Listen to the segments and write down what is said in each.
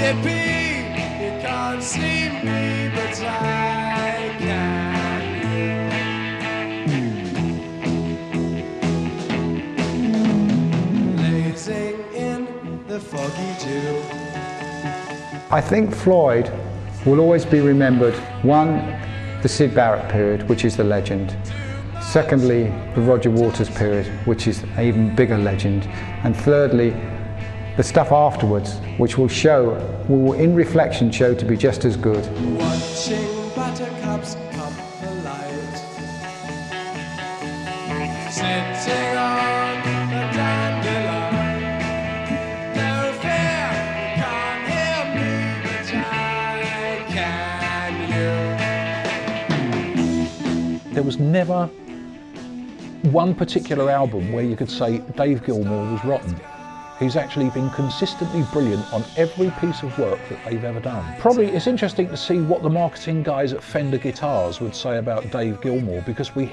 Yippee, you can't see me, but I can. Blazing in the foggy dew. I think Floyd will always be remembered, one, the Syd Barrett period, which is the legend. Secondly, the Roger Waters period, which is an even bigger legend. And thirdly, the stuff afterwards, which will in reflection show to be just as good. Watching buttercups come alight, sitting on a dandelion. No fear, you can't hear me, but I can you. There was never one particular album where you could say Dave Gilmour was rotten. He's actually been consistently brilliant on every piece of work that they've ever done. Probably it's interesting to see what the marketing guys at Fender Guitars would say about Dave Gilmour, because we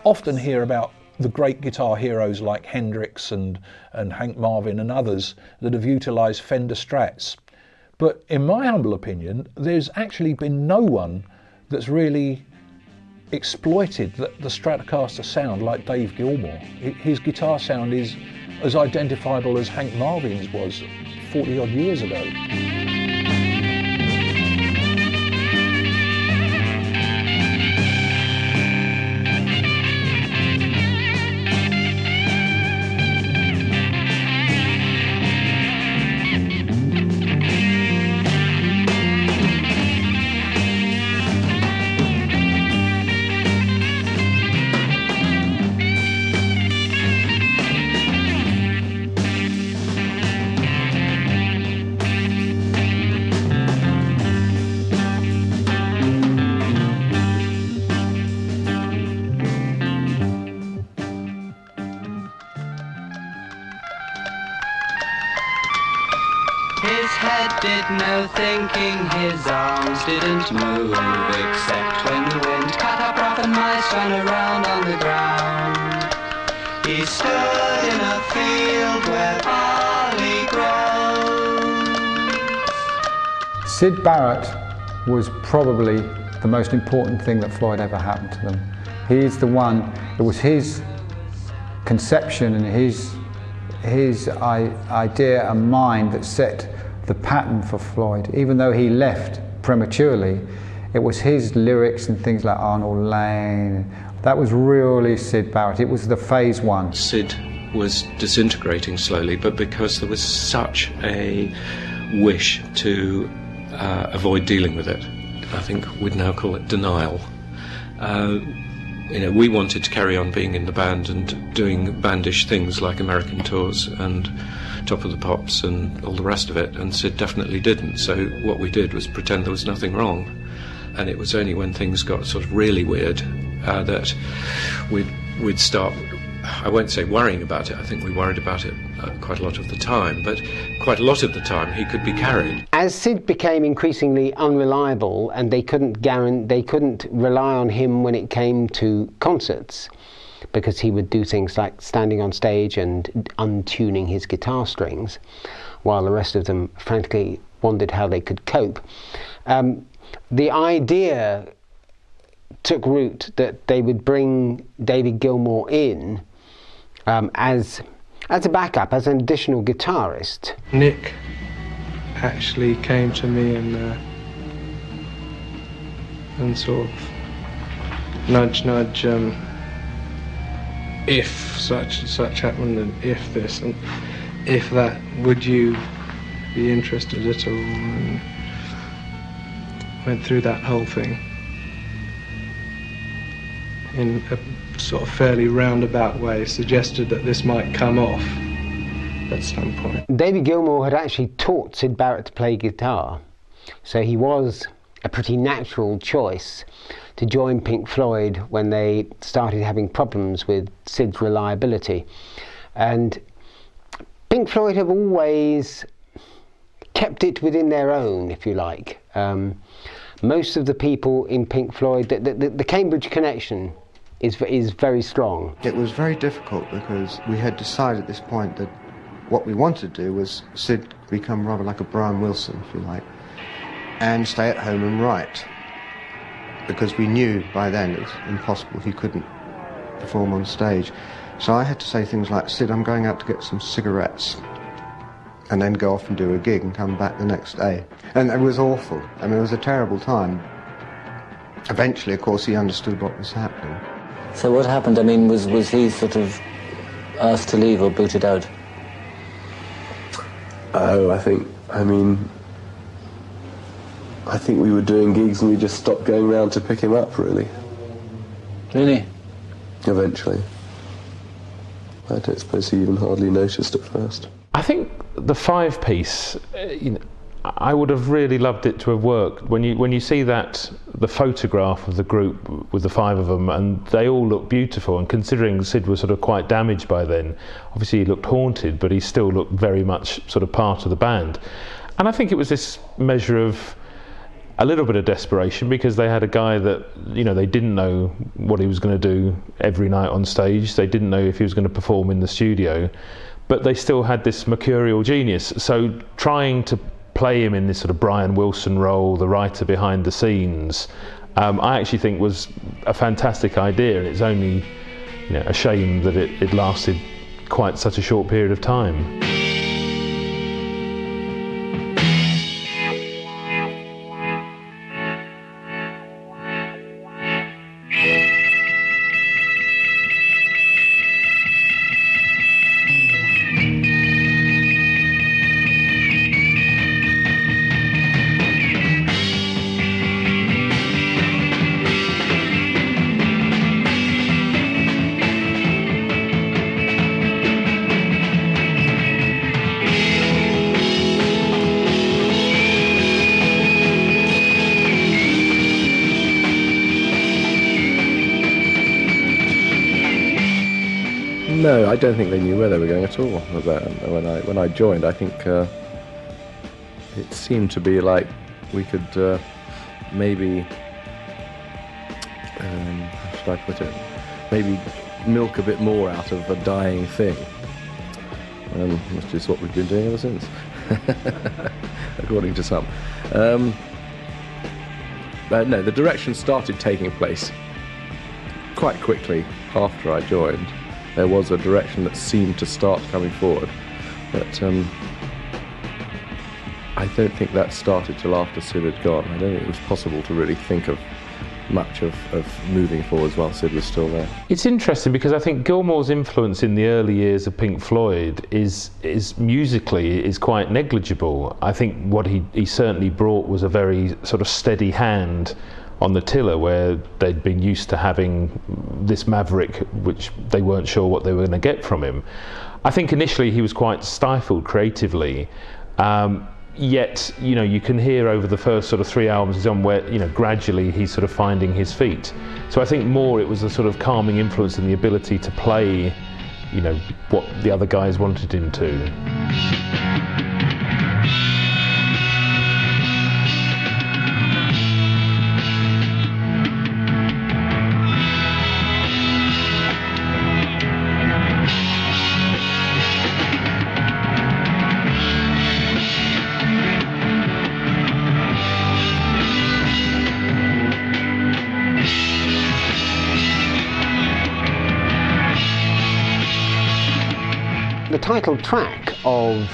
often hear about the great guitar heroes like Hendrix and Hank Marvin and others that have utilised Fender Strats. But in my humble opinion, there's actually been no one that's really exploited the Stratocaster sound like Dave Gilmour. His guitar sound is as identifiable as Hank Marvin's was 40 odd years ago. Did no thinking, his arms didn't move, except when the wind cut up rough and mice ran around on the ground. He stood in a field where barley grows. Syd Barrett was probably the most important thing that Floyd ever happened to them. He's the one, it was his conception and his idea and mind that set the pattern for Floyd. Even though he left prematurely, it was his lyrics and things like Arnold Lane. That was really Syd Barrett. It was the phase one. Syd was disintegrating slowly, but because there was such a wish to avoid dealing with it, I think we'd now call it denial. We wanted to carry on being in the band and doing bandish things like American tours and Top of the Pops and all the rest of it, and Syd definitely didn't. So what we did was pretend there was nothing wrong, and it was only when things got sort of really weird that we'd start, I won't say worrying about it, I think we worried about it quite a lot of the time, but quite a lot of the time he could be carried. As Syd became increasingly unreliable and they couldn't rely on him when it came to concerts, because he would do things like standing on stage and untuning his guitar strings, while the rest of them frankly wondered how they could cope. The idea took root that they would bring David Gilmour in as a backup, as an additional guitarist. Nick actually came to me and sort of nudge, if such and such happened, and if this and if that, would you be interested at all? And went through that whole thing in a sort of fairly roundabout way, suggested that this might come off at some point. David Gilmour had actually taught Syd Barrett to play guitar, so he was a pretty natural choice to join Pink Floyd when they started having problems with Syd's reliability. And Pink Floyd have always kept it within their own, if you like. Most of the people in Pink Floyd, the Cambridge connection is very strong. It was very difficult because we had decided at this point that what we wanted to do was Sid become rather like a Brian Wilson, if you like, and stay at home and write, because we knew by then it was impossible, he couldn't perform on stage. So I had to say things like, Sid, I'm going out to get some cigarettes, and then go off and do a gig and come back the next day. And it was awful. I mean, it was a terrible time. Eventually, of course, he understood what was happening. So what happened? I mean, was he sort of asked to leave or booted out? Oh, I think we were doing gigs and we just stopped going round to pick him up, really. Really? Eventually. I don't suppose he even hardly noticed at first. I think the 5-piece, I would have really loved it to have worked. When you see the photograph of the group with the 5 of them, and they all look beautiful, and considering Sid was sort of quite damaged by then, obviously he looked haunted, but he still looked very much sort of part of the band. And I think it was this measure of a little bit of desperation, because they had a guy that, they didn't know what he was going to do every night on stage. They didn't know if he was going to perform in the studio, but they still had this mercurial genius. So trying to play him in this sort of Brian Wilson role, the writer behind the scenes, I actually think was a fantastic idea, and it's only a shame that it lasted quite such a short period of time. No, I don't think they knew where they were going at all. When I joined, I think it seemed to be like we could maybe, how should I put it, maybe milk a bit more out of a dying thing, which is what we've been doing ever since, according to some. But no, the direction started taking place quite quickly after I joined. There was a direction that seemed to start coming forward, but I don't think that started till after Sid had gone. I don't think it was possible to really think of much of moving forwards while Sid was still there. It's interesting because I think Gilmour's influence in the early years of Pink Floyd is musically is quite negligible. I think what he certainly brought was a very sort of steady hand on the tiller, where they'd been used to having this maverick, which they weren't sure what they were going to get from him. I think initially he was quite stifled creatively, yet you can hear over the first sort of 3 albums he's on where gradually he's sort of finding his feet. So I think more it was a sort of calming influence and the ability to play what the other guys wanted him to. The title track of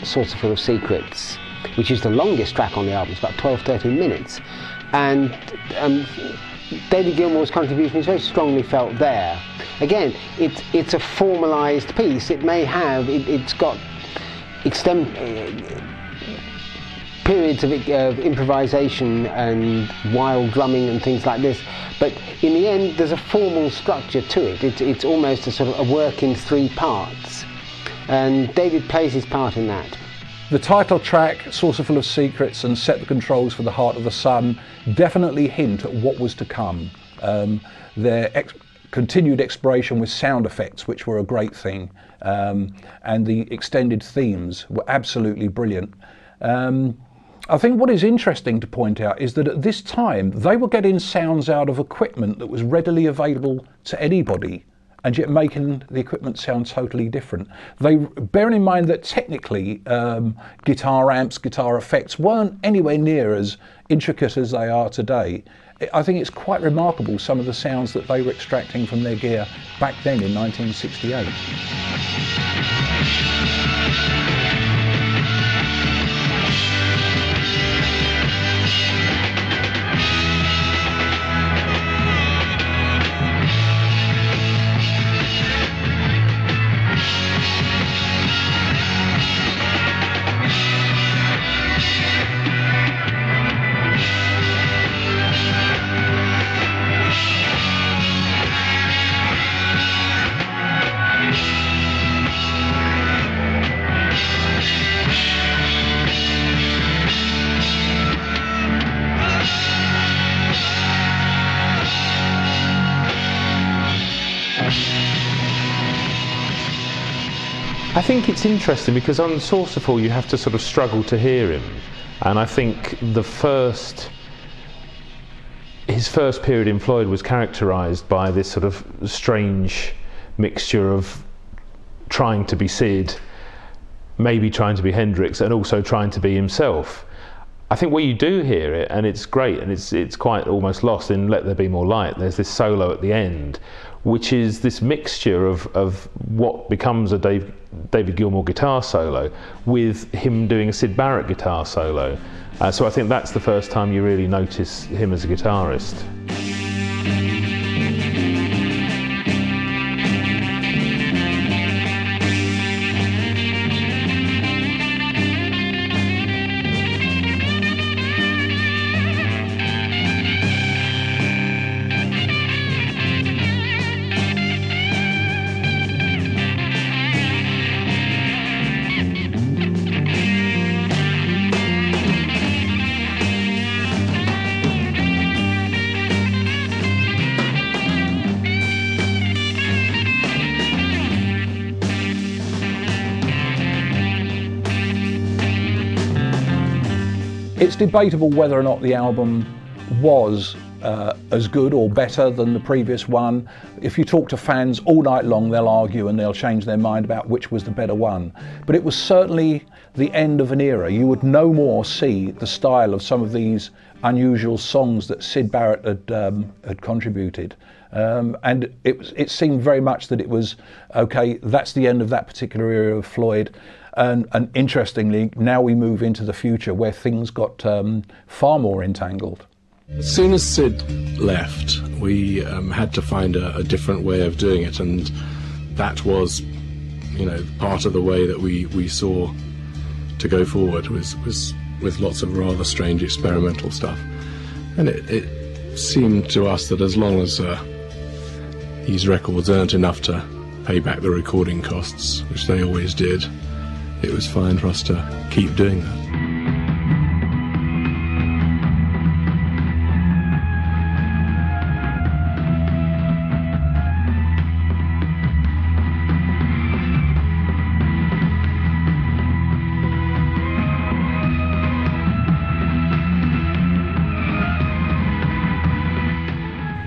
Saucerful of Secrets, which is the longest track on the album, it's about 12-13 minutes, and David Gilmour's contribution is very strongly felt there. Again, it's a formalised piece. It may have, it's got periods of improvisation and wild drumming and things like this, but in the end there's a formal structure to it. It's almost a sort of a work in 3 parts. And David plays his part in that. The title track, Saucerful of Secrets and Set the Controls for the Heart of the Sun, definitely hint at what was to come. Their continued exploration with sound effects, which were a great thing, and the extended themes were absolutely brilliant. I think what is interesting to point out is that at this time they were getting sounds out of equipment that was readily available to anybody. and yet making the equipment sound totally different. Bearing in mind that technically guitar amps, guitar effects weren't anywhere near as intricate as they are today. I think it's quite remarkable some of the sounds that they were extracting from their gear back then in 1968. I think it's interesting because on Saucerful you have to sort of struggle to hear him, and I think his first period in Floyd was characterised by this sort of strange mixture of trying to be Sid, maybe trying to be Hendrix, and also trying to be himself. I think where you do hear it, and it's great, and it's quite almost lost in Let There Be More Light, there's this solo at the end, which is this mixture of what becomes a David Gilmour guitar solo with him doing a Syd Barrett guitar solo. So I think that's the first time you really notice him as a guitarist. It's debatable whether or not the album was as good or better than the previous one. If you talk to fans all night long, they'll argue and they'll change their mind about which was the better one. But it was certainly the end of an era. You would no more see the style of some of these unusual songs that Syd Barrett had contributed. And it seemed very much that it was, okay, that's the end of that particular era of Floyd. And interestingly, now we move into the future where things got far more entangled. As soon as Syd left, we had to find a different way of doing it, and that was, part of the way that we saw to go forward was with lots of rather strange experimental stuff. And it seemed to us that as long as these records earned enough to pay back the recording costs, which they always did, it was fine for us to keep doing that.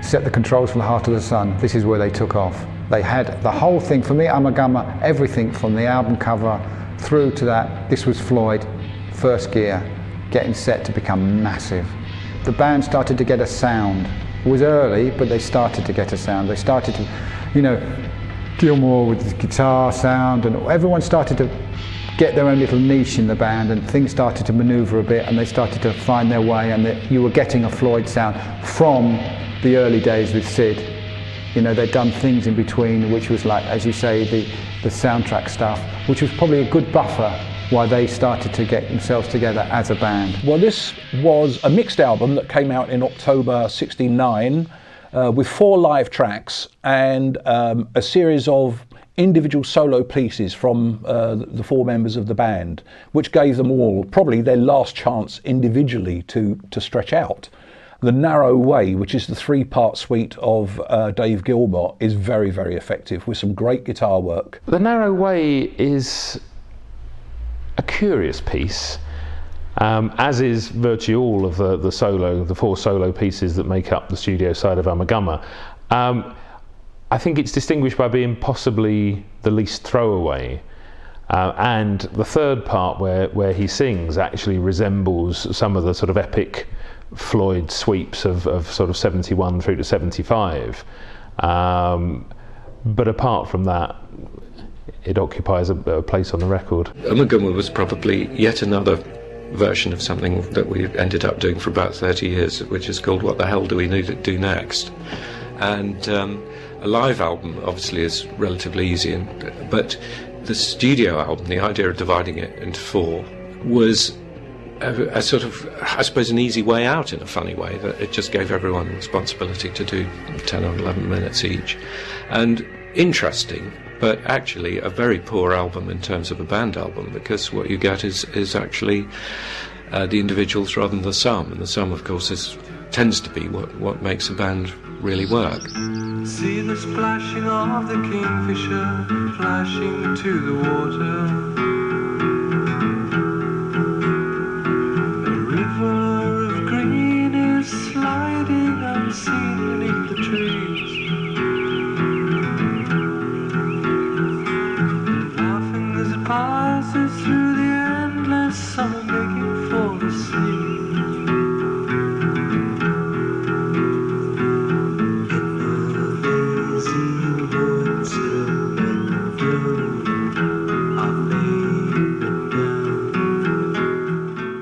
Set the controls for the Heart of the Sun. This is where they took off. They had the whole thing, for me, Amagama, everything from the album cover through to that. This was Floyd, first gear, getting set to become massive. The band started to get a sound. It was early, but they started to get a sound. They started to, Gilmour with the guitar sound, and everyone started to get their own little niche in the band, and things started to maneuver a bit, and they started to find their way, and you were getting a Floyd sound from the early days with Syd. They'd done things in between, which was like, as you say, the soundtrack stuff, which was probably a good buffer while they started to get themselves together as a band. Well, this was a mixed album that came out in October '69 with 4 live tracks and a series of individual solo pieces from the 4 members of the band, which gave them all probably their last chance individually to stretch out. The Narrow Way, which is the 3-part suite of Dave Gilmour, is very, very effective with some great guitar work. The Narrow Way is a curious piece, as is virtually all of the 4 solo pieces that make up the studio side of Amagama. I think it's distinguished by being possibly the least throwaway. And the third part where he sings actually resembles some of the sort of epic Floyd sweeps of sort of 71 through to 75. But apart from that, it occupies a place on the record. Gilmour was probably yet another version of something that we ended up doing for about 30 years, which is called What the Hell Do We Need to Do Next? And a live album obviously is relatively easy, but the studio album, the idea of dividing it into 4, was a sort of, I suppose, an easy way out in a funny way, that it just gave everyone the responsibility to do 10 or 11 minutes each. And interesting, but actually a very poor album in terms of a band album, because what you get is actually the individuals rather than the sum, and the sum, of course, tends to be what makes a band really work. See the splashing of the kingfisher flashing to the water. A river of green is sliding unseen beneath the trees. Laughing as it passes through the endless summer, making fall asleep.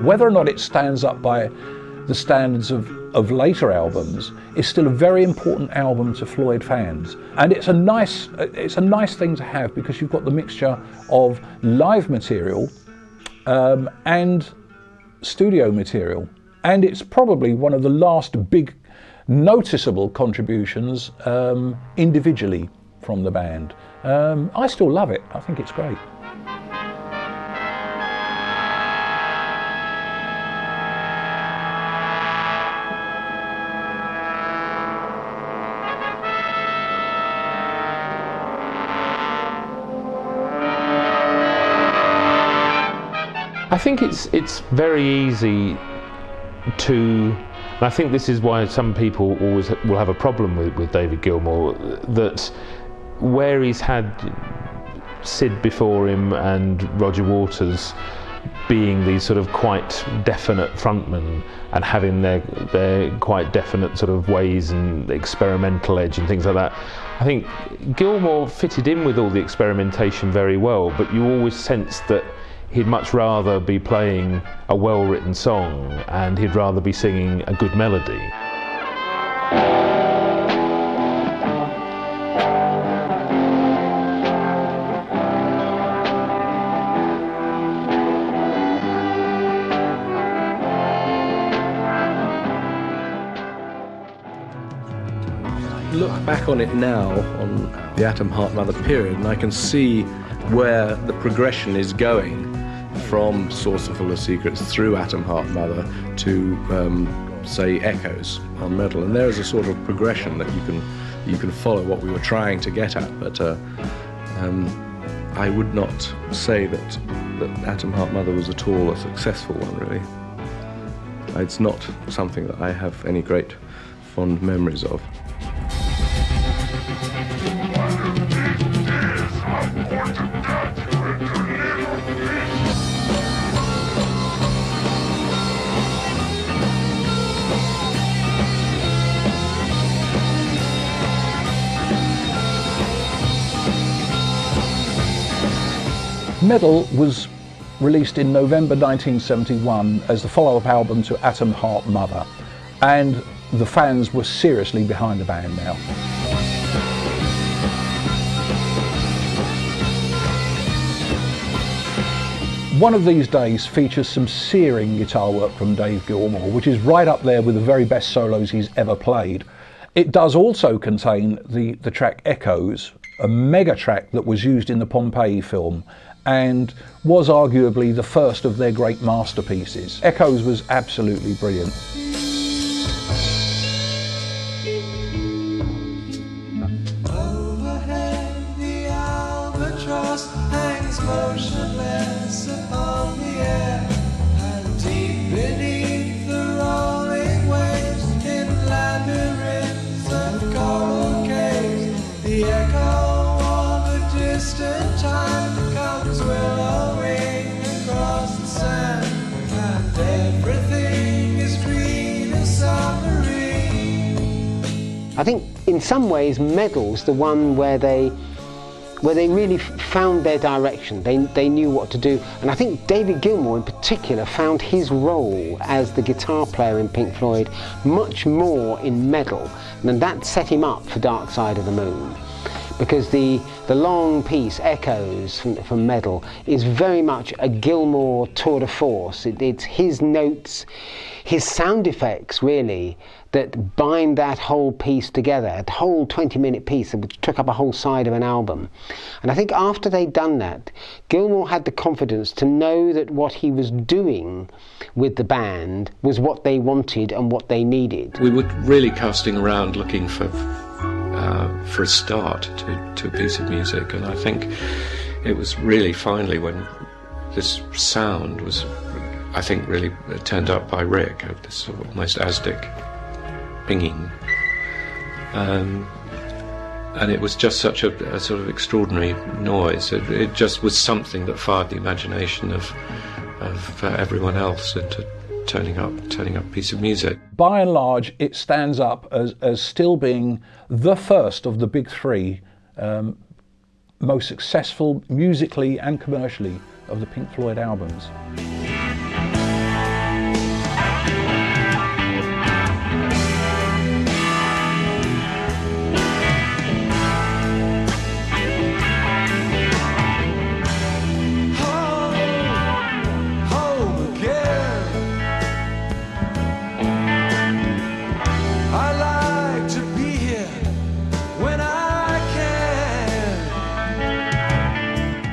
Whether or not it stands up by the standards of later albums, is still a very important album to Floyd fans. And it's a nice thing to have, because you've got the mixture of live material and studio material. And it's probably one of the last big noticeable contributions individually from the band. I still love it. I think it's great. I think it's very easy to, and I think this is why some people always will have a problem with David Gilmour, that where he's had Sid before him and Roger Waters being these sort of quite definite frontmen and having their quite definite sort of ways and experimental edge and things like that, I think Gilmour fitted in with all the experimentation very well, but you always sense that he'd much rather be playing a well-written song, and he'd rather be singing a good melody. Look back on it now, on the Atom Heart Mother period, and I can see where the progression is going from Saucer Full of Secrets through Atom Heart Mother to, say, Echoes on Metal. And there is a sort of progression that you can follow what we were trying to get at. But I would not say that Atom Heart Mother was at all a successful one, really. It's not something that I have any great fond memories of. Metal was released in November 1971 as the follow-up album to Atom Heart Mother, and the fans were seriously behind the band now. One of These Days features some searing guitar work from Dave Gilmour, which is right up there with the very best solos he's ever played. It does also contain the track Echoes, a mega track that was used in the Pompeii film and was arguably the first of their great masterpieces. Echoes was absolutely brilliant. Overhead the albatross hangs motionless upon the air, and deep beneath the rolling waves, in labyrinths of coral caves, the I think in some ways Meddle's the one where they really found their direction. They knew what to do, and I think David Gilmour in particular found his role as the guitar player in Pink Floyd much more in Meddle, and that set him up for Dark Side of the Moon, because the long piece, Echoes from Meddle, is very much a Gilmour tour de force. It's his notes, his sound effects really, that bind that whole piece together, a whole 20-minute piece that took up a whole side of an album. And I think after they'd done that, Gilmour had the confidence to know that what he was doing with the band was what they wanted and what they needed. We were really casting around looking for a start to a piece of music, and I think it was really finally when this sound was, I think, really turned up by Rick, of this sort of almost Aztec pinging, and it was just such a sort of extraordinary noise. It just was something that fired the imagination of everyone else into turning up a piece of music. By and large, it stands up as still being the first of the big three most successful musically and commercially of the Pink Floyd albums.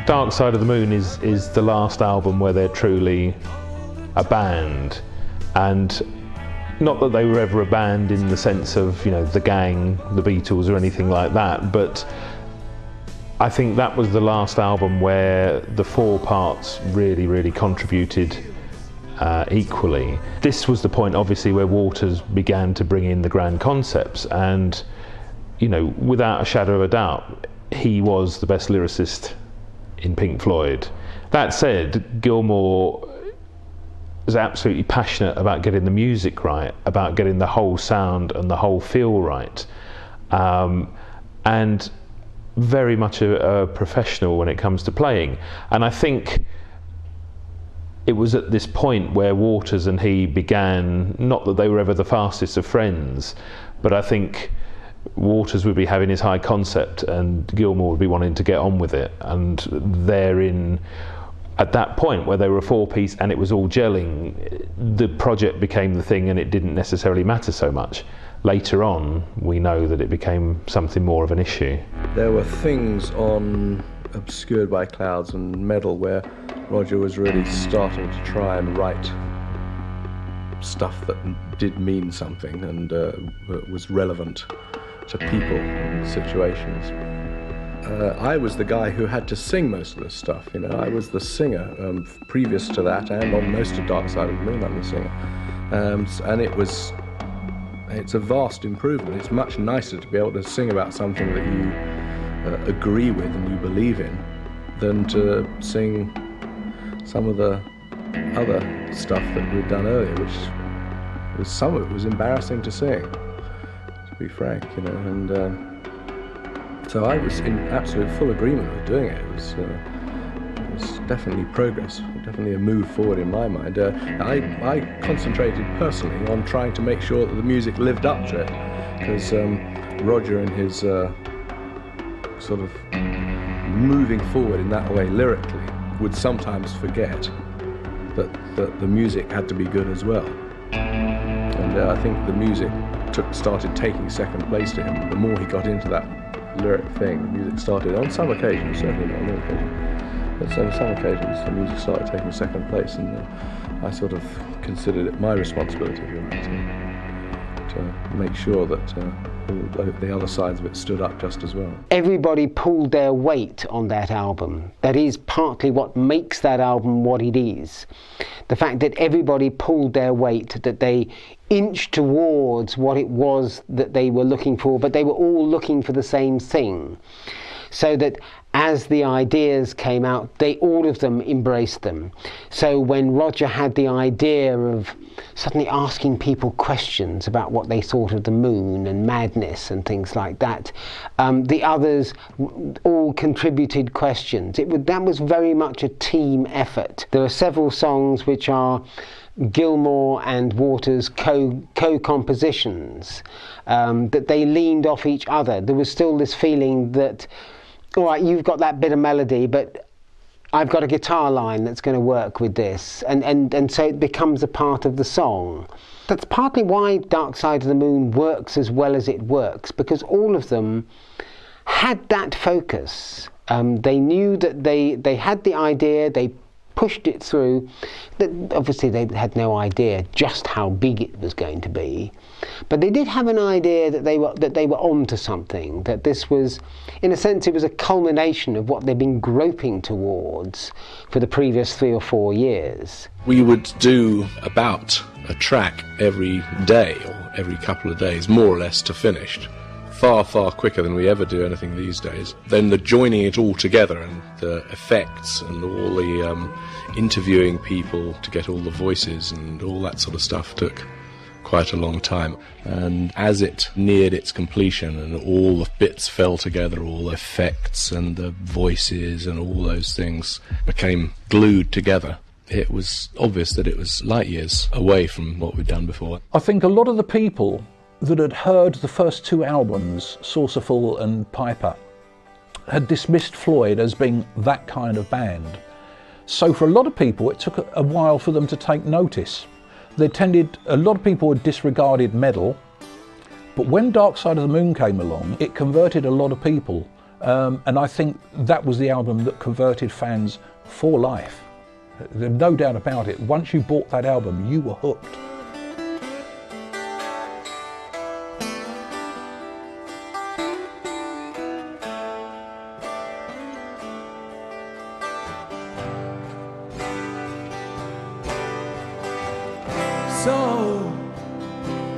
Dark Side of the Moon is the last album where they're truly a band, and not that they were ever a band in the sense of, you know, the Gang, the Beatles or anything like that, but I think that was the last album where the four parts really contributed equally. This was the point obviously where Waters began to bring in the grand concepts, and, you know, without a shadow of a doubt, he was the best lyricist in Pink Floyd. That said, Gilmour was absolutely passionate about getting the music right, about getting the whole sound and the whole feel right, and very much a professional when it comes to playing. And I think it was at this point where Waters and he began, not that they were ever the fastest of friends, but I think Waters would be having his high concept and Gilmour would be wanting to get on with it, and therein, at that point where they were a four-piece and it was all gelling, the project became the thing and it didn't necessarily matter so much. Later on, we know that it became something more of an issue. There were things on Obscured by Clouds and Meddle where Roger was really starting to try and write stuff that did mean something and was relevant to people and situations. I was the guy who had to sing most of this stuff, you know. I was the singer previous to that, and on most of Dark Side of the Moon I'm the singer. And it's a vast improvement. It's much nicer to be able to sing about something that you agree with and you believe in than to sing some of the other stuff that we'd done earlier, which was, some of it was embarrassing to sing, to be frank, you know. And so I was in absolute full agreement with doing it. It was definitely progress, definitely a move forward in my mind. I concentrated personally on trying to make sure that the music lived up to it, because Roger and his sort of moving forward in that way lyrically would sometimes forget that the music had to be good as well. And I think the music started taking second place to him. The more he got into that lyric thing, the music started, on some occasions, certainly not on all occasions, but on some occasions the music started taking second place, and I sort of considered it my responsibility, if you like, to make sure that the other sides of it stood up just as well. Everybody pulled their weight on that album. That is partly what makes that album what it is. The fact that everybody pulled their weight, that they inched towards what it was that they were looking for, but they were all looking for the same thing. so that as the ideas came out, all of them embraced them. So when Roger had the idea of suddenly asking people questions about what they thought of the moon and madness and things like that, the others all contributed questions. That was very much a team effort. There are several songs which are Gilmour and Waters co-compositions, that they leaned off each other. There was still this feeling that, all right, you've got that bit of melody, but I've got a guitar line that's going to work with this, and so it becomes a part of the song. That's partly why Dark Side of the Moon works as well as it works, because all of them had that focus. They knew that they had the idea, they pushed it through. Obviously they had no idea just how big it was going to be, but they did have an idea that they were onto something, that this was, in a sense, it was a culmination of what they'd been groping towards for the previous 3 or 4 years. We would do about a track every day or every couple of days, more or less, to finished. Far, far quicker than we ever do anything these days. Then the joining it all together and the effects and all the interviewing people to get all the voices and all that sort of stuff took quite a long time. And as it neared its completion and all the bits fell together, all the effects and the voices and all those things became glued together, it was obvious that it was light years away from what we'd done before. I think a lot of the people that had heard the first 2 albums, Saucerful and Piper, had dismissed Floyd as being that kind of band. So for a lot of people it took a while for them to take notice. A lot of people had disregarded metal, but when Dark Side of the Moon came along, it converted a lot of people, and I think that was the album that converted fans for life. There's no doubt about it. Once you bought that album, you were hooked.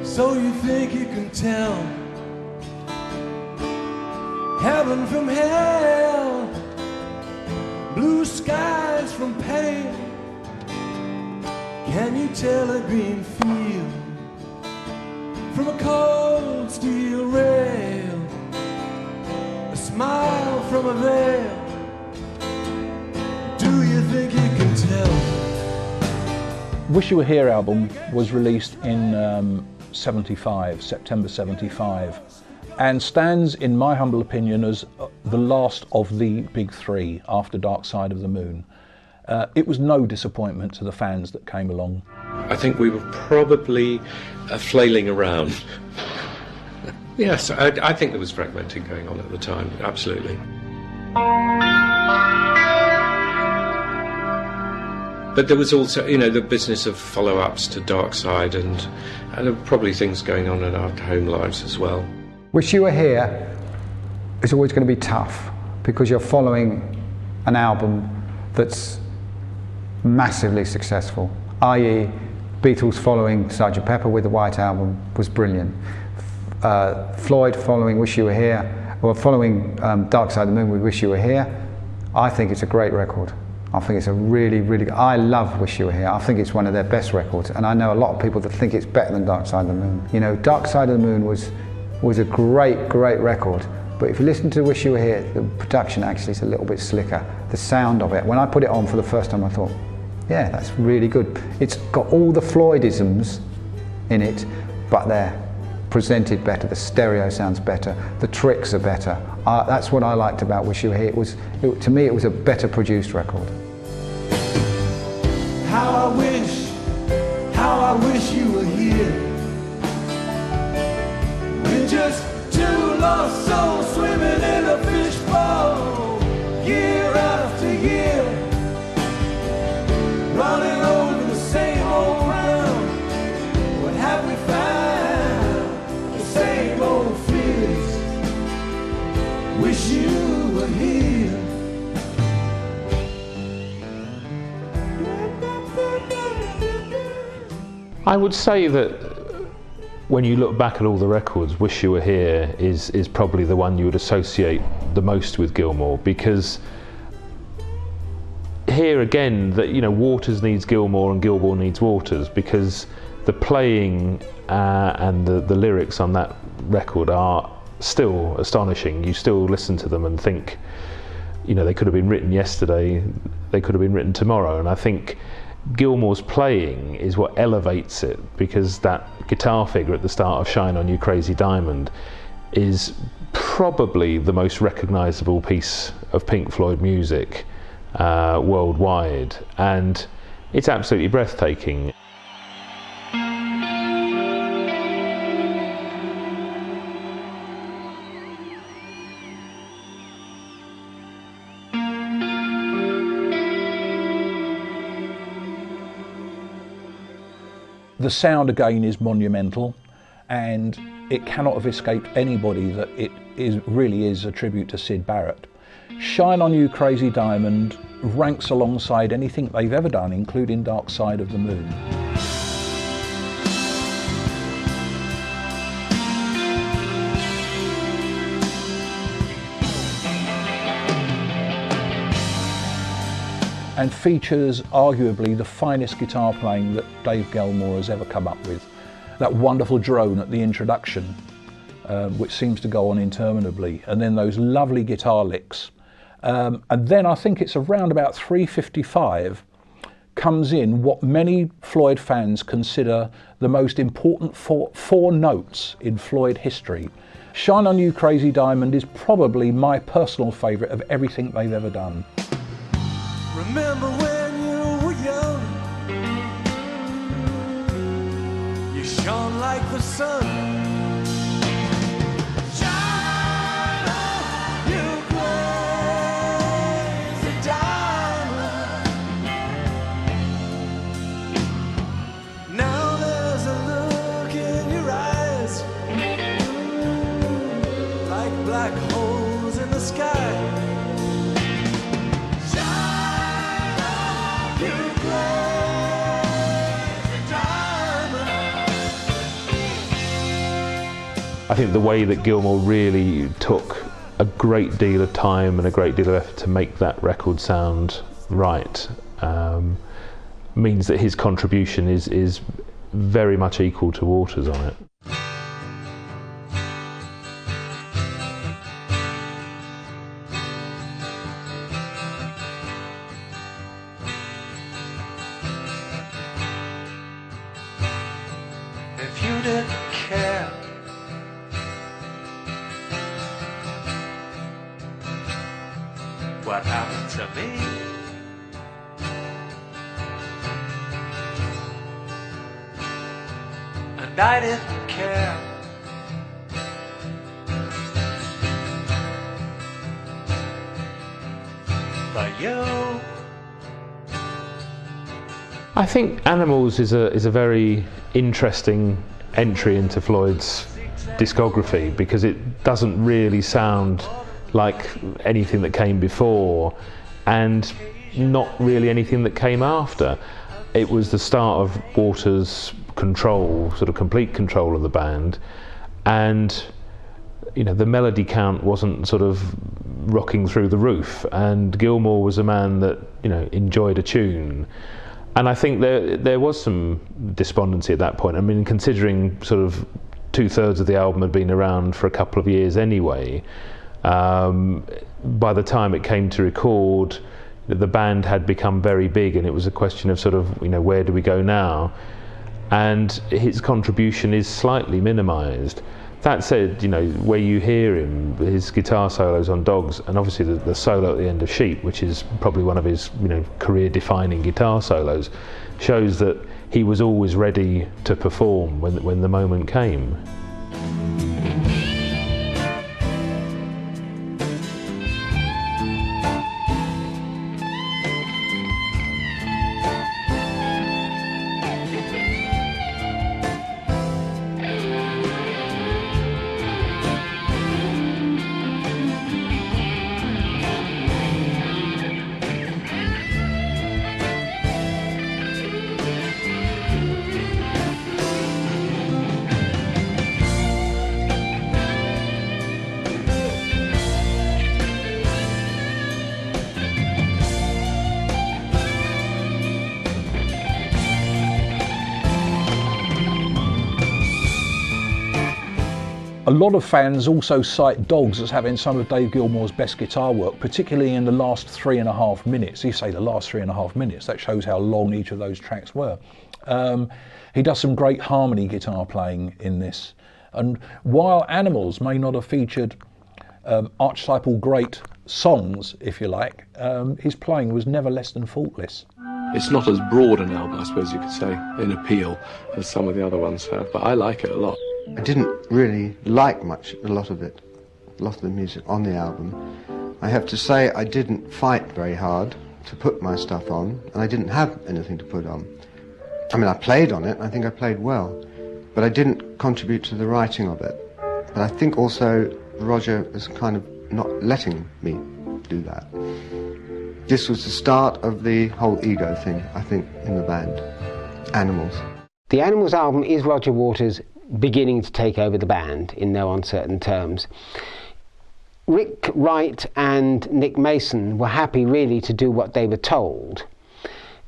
So you think you can tell heaven from hell, blue skies from pale? Can you tell a green field from a cold steel rail, a smile from a veil? Do you think you can tell? Wish You Were Here album was released in September 75, and stands, in my humble opinion, as the last of the big 3 after Dark Side of the Moon. It was no disappointment to the fans that came along. I think we were probably flailing around. Yes, I think there was fragmenting going on at the time, absolutely. But there was also, the business of follow-ups to Dark Side, and there were probably things going on in our home lives as well. Wish You Were Here is always going to be tough, because you're following an album that's massively successful, i.e. Beatles following Sgt. Pepper with the White Album was brilliant. Floyd following Wish You Were Here, or following Dark Side of the Moon with Wish You Were Here, I think it's a great record. I think it's a really, really good. I love Wish You Were Here. I think it's one of their best records, and I know a lot of people that think it's better than Dark Side of the Moon. Dark Side of the Moon was a great, great record, but if you listen to Wish You Were Here, the production actually is a little bit slicker. The sound of it, when I put it on for the first time, I thought, yeah, that's really good. It's got all the Floydisms in it, but they're presented better, the stereo sounds better, the tricks are better. That's what I liked about Wish You Were Here. To me, it was a better produced record. How I wish you were here. We're just 2 lost souls swimming in a fishbowl, year after year, running over the same old ground. What have we found? The same old fears. Wish you were here. I would say that when you look back at all the records, Wish You Were Here is probably the one you would associate the most with Gilmour, because here again, that Waters needs Gilmour and Gilmour needs Waters, because the playing and the lyrics on that record are still astonishing. You still listen to them and think, they could have been written yesterday, they could have been written tomorrow. And I think Gilmour's playing is what elevates it, because that guitar figure at the start of Shine On You Crazy Diamond is probably the most recognisable piece of Pink Floyd music worldwide, and it's absolutely breathtaking. The sound again is monumental, and it cannot have escaped anybody that it really is a tribute to Syd Barrett. Shine On You Crazy Diamond ranks alongside anything they've ever done, including Dark Side of the Moon. And features arguably the finest guitar playing that Dave Gilmour has ever come up with. That wonderful drone at the introduction, which seems to go on interminably, and then those lovely guitar licks. And then I think it's around about 3:55 comes in what many Floyd fans consider the most important four notes in Floyd history. Shine On You Crazy Diamond is probably my personal favourite of everything they've ever done. Remember when you were young, you shone like the sun. Shine on, you crazy diamond. Now there's a look in your eyes, like black holes in the sky. I think the way that Gilmour really took a great deal of time and a great deal of effort to make that record sound right means that his contribution is very much equal to Waters on it. If you didn't care, what happened to me? And I didn't care. But you. I think Animals is a very interesting entry into Floyd's discography, because it doesn't really sound like anything that came before and not really anything that came after. It was the start of Waters' control, sort of complete control of the band, and the melody count wasn't sort of rocking through the roof, and Gilmour was a man that enjoyed a tune. And I think there was some despondency at that point. I mean, considering sort of 2/3 of the album had been around for a couple of years anyway, by the time it came to record, the band had become very big, and it was a question of sort of, where do we go now? And his contribution is slightly minimised. That said, where you hear him, his guitar solos on Dogs, and obviously the solo at the end of Sheep, which is probably one of his career-defining guitar solos, shows that he was always ready to perform when the moment came. A lot of fans also cite Dogs as having some of Dave Gilmour's best guitar work, particularly in the last 3.5 minutes. You say the last 3.5 minutes, that shows how long each of those tracks were. He does some great harmony guitar playing in this. And while Animals may not have featured archetypal great songs, if you like, his playing was never less than faultless. It's not as broad an album, I suppose you could say, in appeal as some of the other ones have, but I like it a lot. I didn't really like a lot of the music on the album. I have to say I didn't fight very hard to put my stuff on, and I didn't have anything to put on. I mean, I played on it, and I think I played well, but I didn't contribute to the writing of it. But I think also Roger was kind of not letting me do that. This was the start of the whole ego thing, I think, in the band. Animals. The Animals album is Roger Waters beginning to take over the band in no uncertain terms. Rick Wright and Nick Mason were happy really to do what they were told.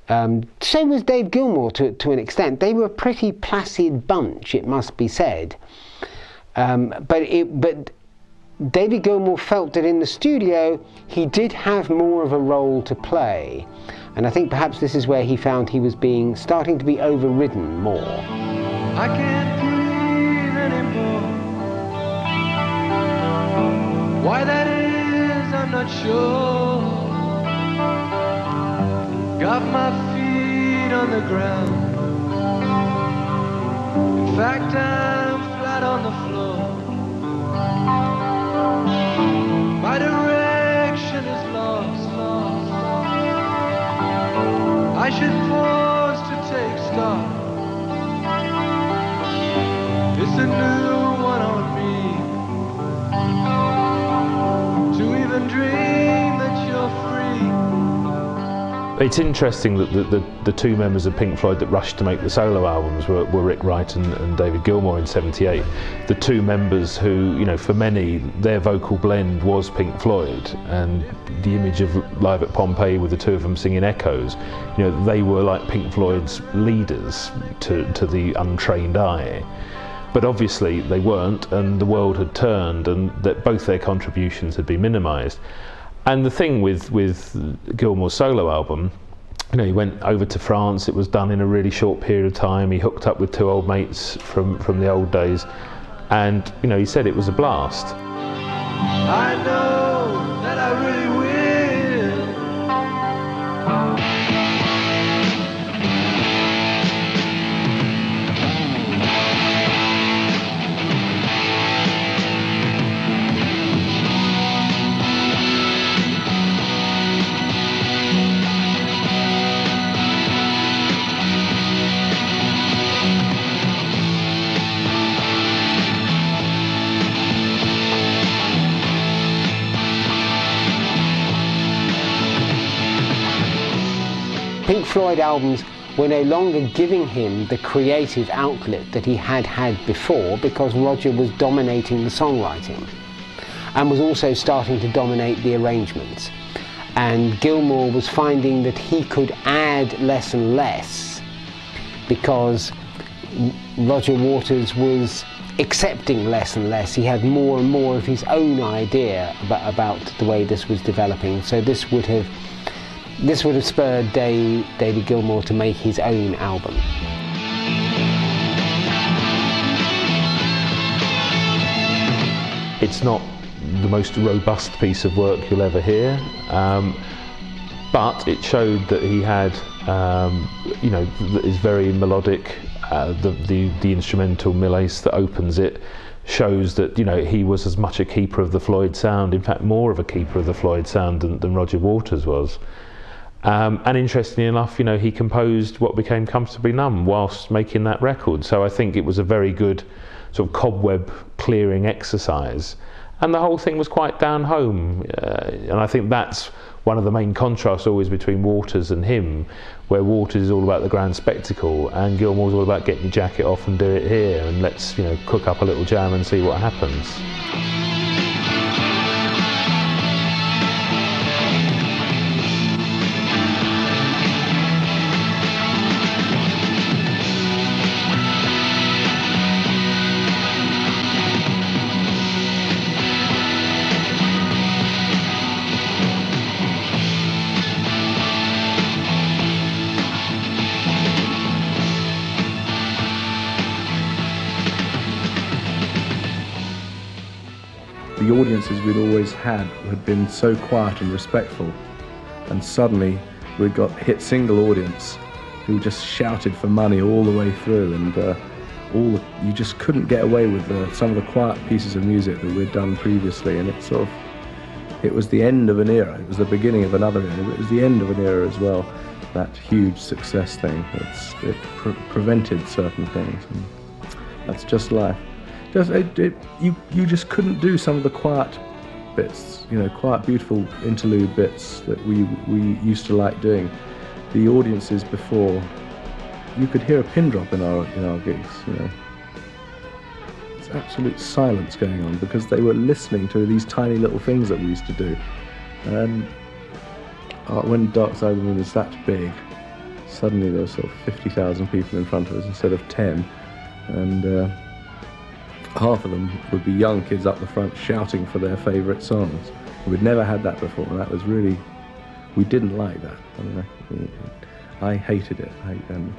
So was Dave Gilmour to an extent. They were a pretty placid bunch, it must be said. But David Gilmour felt that in the studio he did have more of a role to play. And I think perhaps this is where he found he was starting to be overridden more. I can't breathe anymore. Why that is, I'm not sure. Got my feet on the ground. In fact, I'm flat on the floor. My direction is lost. I should pause to take stock. It's a new one on me to even dream that you're free. It's interesting that the two members of Pink Floyd that rushed to make the solo albums were Rick Wright and David Gilmour in '78. The two members who, for many, their vocal blend was Pink Floyd, and the image of Live at Pompeii with the two of them singing Echoes, they were like Pink Floyd's leaders to the untrained eye. But obviously they weren't, and the world had turned, and that both their contributions had been minimised. And the thing with Gilmour's solo album, he went over to France. It was done in a really short period of time. He hooked up with two old mates from the old days, and he said it was a blast. I know that I really will. Pink Floyd albums were no longer giving him the creative outlet that he had had before, because Roger was dominating the songwriting and was also starting to dominate the arrangements. And Gilmour was finding that he could add less and less because Roger Waters was accepting less and less. He had more and more of his own idea about the way this was developing. So this would have spurred David Gilmour to make his own album. It's not the most robust piece of work you'll ever hear, but it showed that he had, is very melodic. The instrumental Millace that opens it shows that he was as much a keeper of the Floyd sound, in fact more of a keeper of the Floyd sound than Roger Waters was. And interestingly enough, he composed what became Comfortably Numb whilst making that record. So I think it was a very good sort of cobweb clearing exercise. And the whole thing was quite down home. And I think that's one of the main contrasts always between Waters and him, where Waters is all about the grand spectacle and Gilmour's all about getting your jacket off and do it here and let's cook up a little jam and see what happens. the audiences we'd always had been so quiet and respectful, and suddenly we'd got hit single audience who just shouted for money all the way through, and you just couldn't get away with some of the quiet pieces of music that we'd done previously, and it was the end of an era. It was the beginning of another era, but it was the end of an era as well. That huge success thing, it prevented certain things, and that's just life. You just couldn't do some of the quiet bits, quiet, beautiful interlude bits that we used to like doing. The audiences before, you could hear a pin drop in our gigs. It's absolute silence going on because they were listening to these tiny little things that we used to do. And when Dark Side of the Moon was that big, suddenly there were sort of 50,000 people in front of us instead of 10, and half of them would be young kids up the front shouting for their favourite songs. We'd never had that before, and that was really, we didn't like that. I hated it, and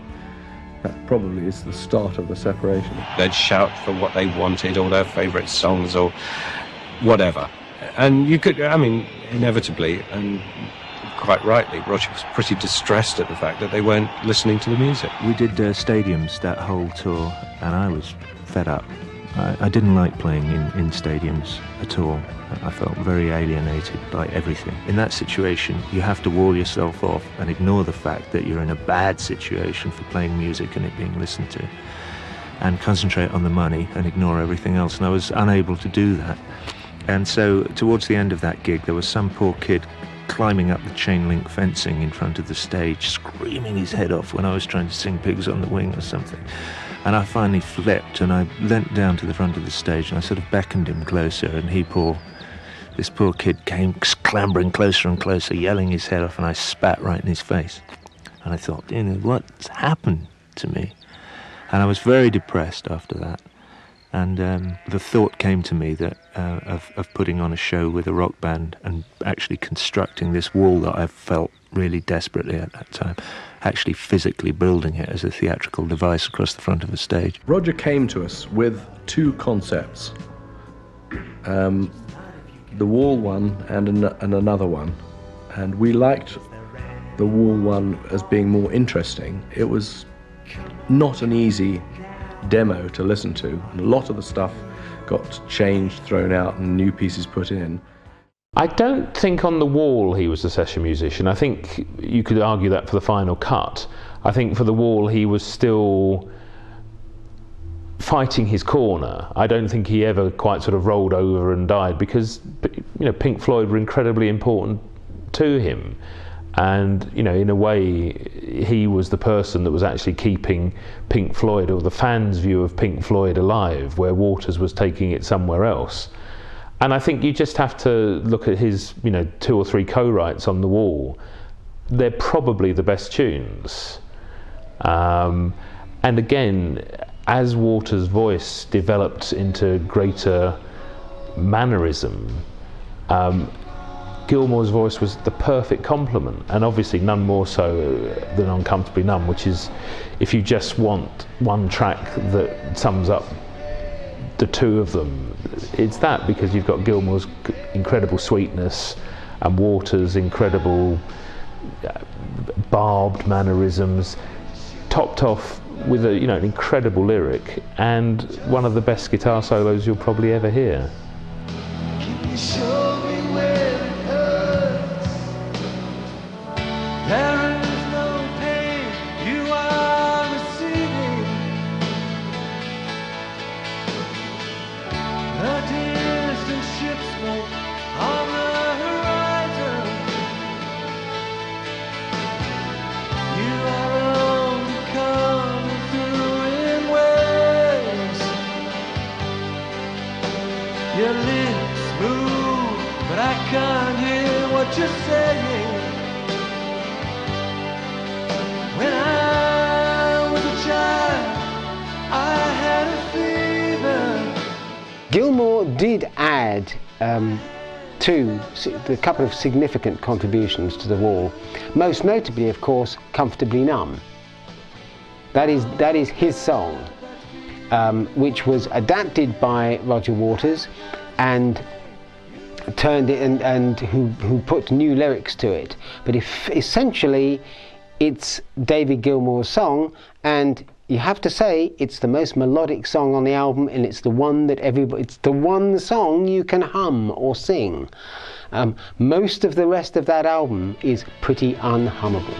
that probably is the start of the separation. They'd shout for what they wanted, or their favourite songs, or whatever. And you could, inevitably, and quite rightly, Roger was pretty distressed at the fact that they weren't listening to the music. We did stadiums that whole tour, and I was fed up. I didn't like playing in stadiums at all. I felt very alienated by everything. In that situation, you have to wall yourself off and ignore the fact that you're in a bad situation for playing music and it being listened to, and concentrate on the money and ignore everything else. And I was unable to do that. And so towards the end of that gig, there was some poor kid climbing up the chain link fencing in front of the stage, screaming his head off when I was trying to sing Pigs on the Wing or something. And I finally flipped, and I leant down to the front of the stage, and I sort of beckoned him closer, and this poor kid came clambering closer and closer, yelling his head off, and I spat right in his face. And I thought, what's happened to me? And I was very depressed after that. And the thought came to me that of putting on a show with a rock band and actually constructing this wall that I felt really desperately at that time, actually physically building it as a theatrical device across the front of the stage. Roger came to us with two concepts, the wall one and another one, and we liked the wall one as being more interesting. It was not an easy demo to listen to, and a lot of the stuff got changed, thrown out, and new pieces put in. I don't think on the wall he was a session musician. I think you could argue that for the final cut. I think for the wall he was still fighting his corner. I don't think he ever quite sort of rolled over and died, because Pink Floyd were incredibly important to him. And in a way, he was the person that was actually keeping Pink Floyd, or the fans' view of Pink Floyd, alive, where Waters was taking it somewhere else. And I think you just have to look at his, 2 or 3 co-writes on the wall. They're probably the best tunes. And again, as Waters' voice developed into greater mannerism, Gilmour's voice was the perfect complement, and obviously none more so than Uncomfortably Numb, which is, if you just want one track that sums up the two of them, it's that, because you've got Gilmour's incredible sweetness and Waters' incredible barbed mannerisms, topped off with an incredible lyric and one of the best guitar solos you'll probably ever hear. There is no pain you are receiving. A distant ship smoke on the horizon. You are only coming through in waves. Your lips move, but I can't hear what you're saying. When I was a child, I had a fever. Gilmour did add a couple of significant contributions to the wall. Most notably, of course, Comfortably Numb. That is his song, which was adapted by Roger Waters, and turned it and who put new lyrics to it. But if essentially it's David Gilmour's song, and you have to say it's the most melodic song on the album, and it's the one that it's the one song you can hum or sing. Most of the rest of that album is pretty unhummable.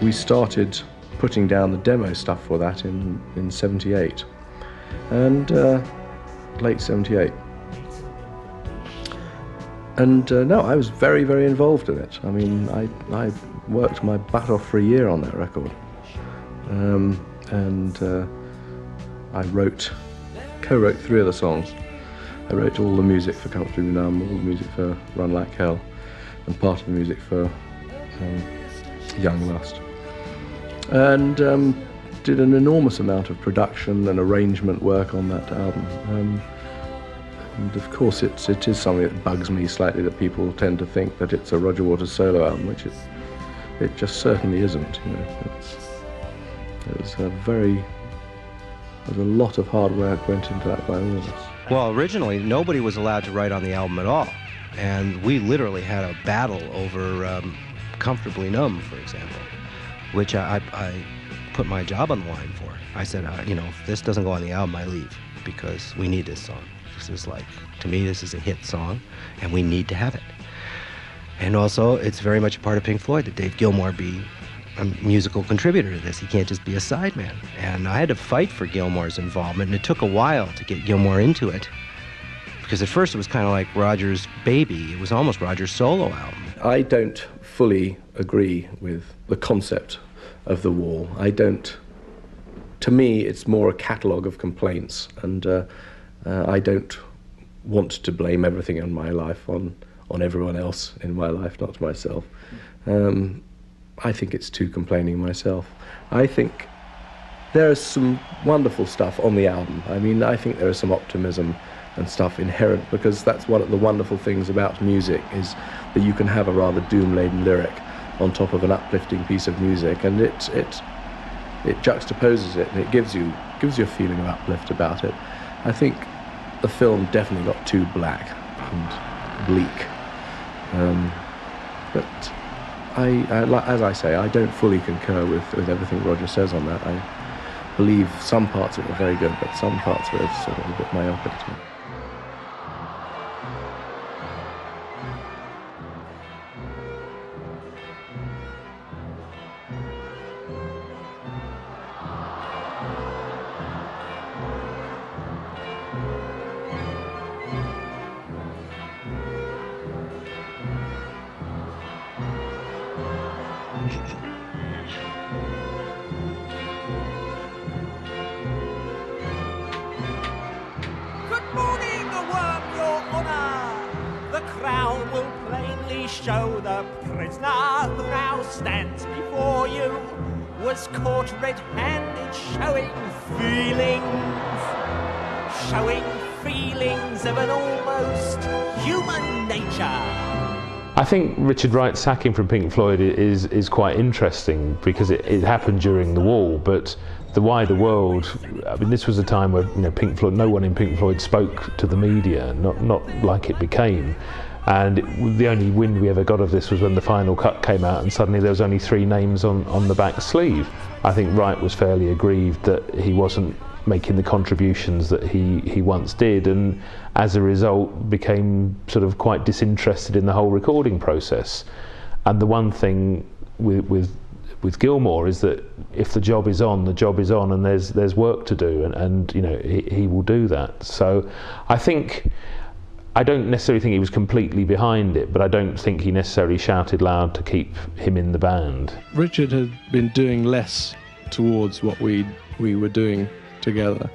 We started putting down the demo stuff for that in 78 and late 78. And no, I was very, very involved in it. I mean, I worked my butt off for a year on that record. I co-wrote 3 of the songs. I wrote all the music for Comfortably Numb, all the music for Run Like Hell, and part of the music for Young Lust. And did an enormous amount of production and arrangement work on that album. And of course it is something that bugs me slightly, that people tend to think that it's a Roger Waters solo album, which it just certainly isn't. You know, there's a lot of hard work went into that by all of us. Well, originally nobody was allowed to write on the album at all, and we literally had a battle over Comfortably Numb, for example, which I put my job on the line for. I said, you know, if this doesn't go on the album, I leave, because we need this song. This is like, to me, this is a hit song, and we need to have it. And also, it's very much a part of Pink Floyd that Dave Gilmour be a musical contributor to this. He can't just be a sideman. And I had to fight for Gilmour's involvement, and it took a while to get Gilmour into it, because at first it was kind of like Roger's baby. It was almost Roger's solo album. I don't fully agree with the concept of The Wall. To me, it's more a catalogue of complaints, and I don't want to blame everything in my life on everyone else in my life, not myself. I think it's too complaining myself. I think there is some wonderful stuff on the album. I mean, I think there is some optimism and stuff inherent, because that's one of the wonderful things about music, is that you can have a rather doom-laden lyric on top of an uplifting piece of music, and it juxtaposes it, and it gives you a feeling of uplift about it. I think the film definitely got too black and bleak, but as I say, I don't fully concur with everything Roger says on that. I believe some parts of it are very good, but some parts of it are sort of a bit myopic to me. Show the prisoner who now stands before you was caught red-handed showing feelings of an almost human nature. I think Richard Wright's sacking from Pink Floyd is quite interesting, because it happened during The Wall, but the wider world, I mean, this was a time where, you know, Pink Floyd, no one in Pink Floyd spoke to the media, not like it became. And the only wind we ever got of this was when the final cut came out, and suddenly there was only 3 names on the back sleeve. I think Wright was fairly aggrieved that he wasn't making the contributions that he once did, and as a result became sort of quite disinterested in the whole recording process. And the one thing with Gilmour is that if the job is on, the job is on, and there's work to do, and you know, he will do that. So I don't necessarily think he was completely behind it, but I don't think he necessarily shouted loud to keep him in the band. Richard had been doing less towards what we were doing together,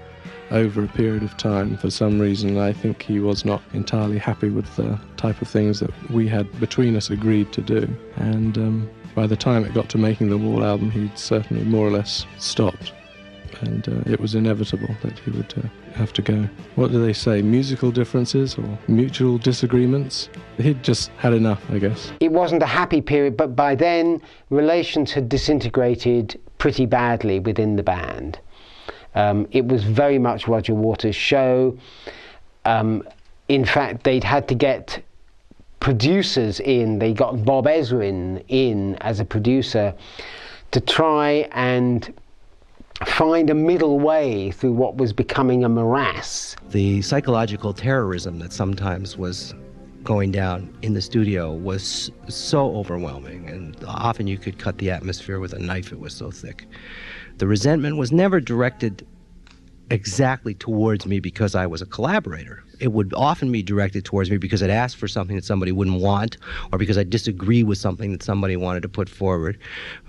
over a period of time. For some reason, I think he was not entirely happy with the type of things that we had between us agreed to do. And by the time it got to making the Wall album, he'd certainly more or less stopped. And it was inevitable that he would have to go. What do they say? Musical differences or mutual disagreements? He'd just had enough, I guess. It wasn't a happy period, but by then relations had disintegrated pretty badly within the band. It was very much Roger Waters' show. In fact, they'd had to get producers in. They got Bob Ezrin in as a producer to try and find a middle way through what was becoming a morass. The psychological terrorism that sometimes was going down in the studio was so overwhelming, and often you could cut the atmosphere with a knife, it was so thick. The resentment was never directed exactly towards me because I was a collaborator. It would often be directed towards me because I'd asked for something that somebody wouldn't want, or because I disagree with something that somebody wanted to put forward.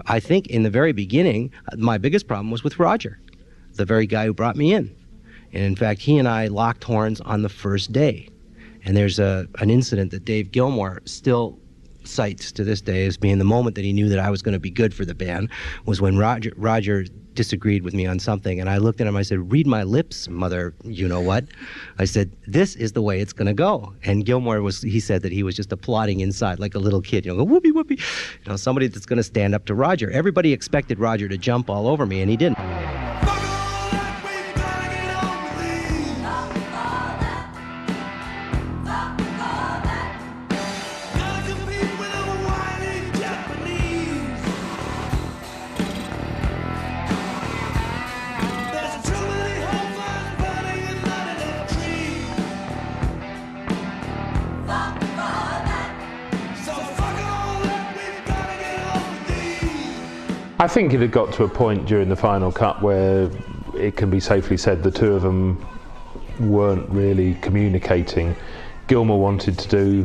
I think in the very beginning, my biggest problem was with Roger, the very guy who brought me in. And in fact, he and I locked horns on the first day. And there's an incident that Dave Gilmour still cites to this day as being the moment that he knew that I was going to be good for the band, was when Roger disagreed with me on something, and I looked at him, I said, "Read my lips, mother, you-know-what." I said, "This is the way it's going to go." And Gilmour he said that he was just applauding inside like a little kid, go whoopee, whoopee. Somebody that's going to stand up to Roger. Everybody expected Roger to jump all over me, and he didn't. I think it had got to a point during the final cut where it can be safely said the two of them weren't really communicating. Gilmour wanted to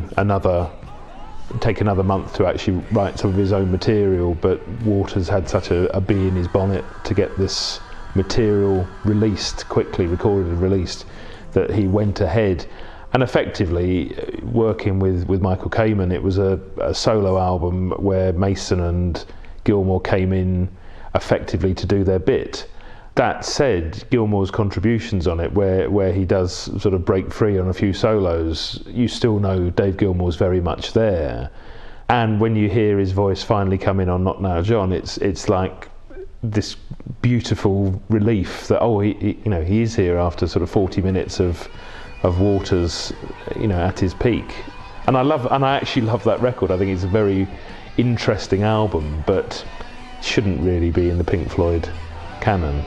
take another month to actually write some of his own material, but Waters had such a bee in his bonnet to get this material released, quickly recorded and released, that he went ahead. And effectively, working with Michael Kamen, it was a solo album where Mason and Gilmour came in effectively to do their bit. That said, Gilmour's contributions on it, where he does sort of break free on a few solos, you still know Dave Gilmour's very much there. And when you hear his voice finally come in on Not Now John, it's like this beautiful relief that he is here after sort of 40 minutes of Waters, at his peak. And I actually love that record. I think it's a very interesting album, but shouldn't really be in the Pink Floyd canon.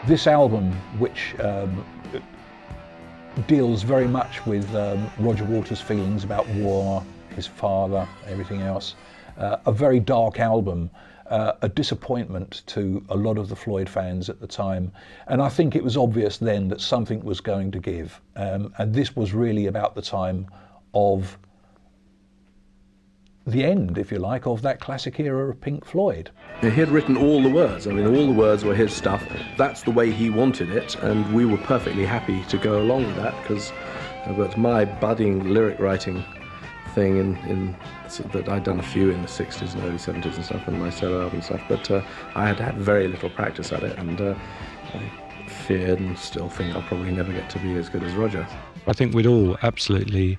This album, which deals very much with Roger Waters' feelings about war, his father, everything else. A very dark album, a disappointment to a lot of the Floyd fans at the time. And I think it was obvious then that something was going to give. And this was really about the time of the end, if you like, of that classic era of Pink Floyd. He had written all the words. I mean, all the words were his stuff. That's the way he wanted it, and we were perfectly happy to go along with that, because but my budding lyric writing thing that I'd done a few in the 60s and early 70s and stuff, and my solo album stuff, but I had had very little practice at it, and I feared and still think I'll probably never get to be as good as Roger. I think we'd all absolutely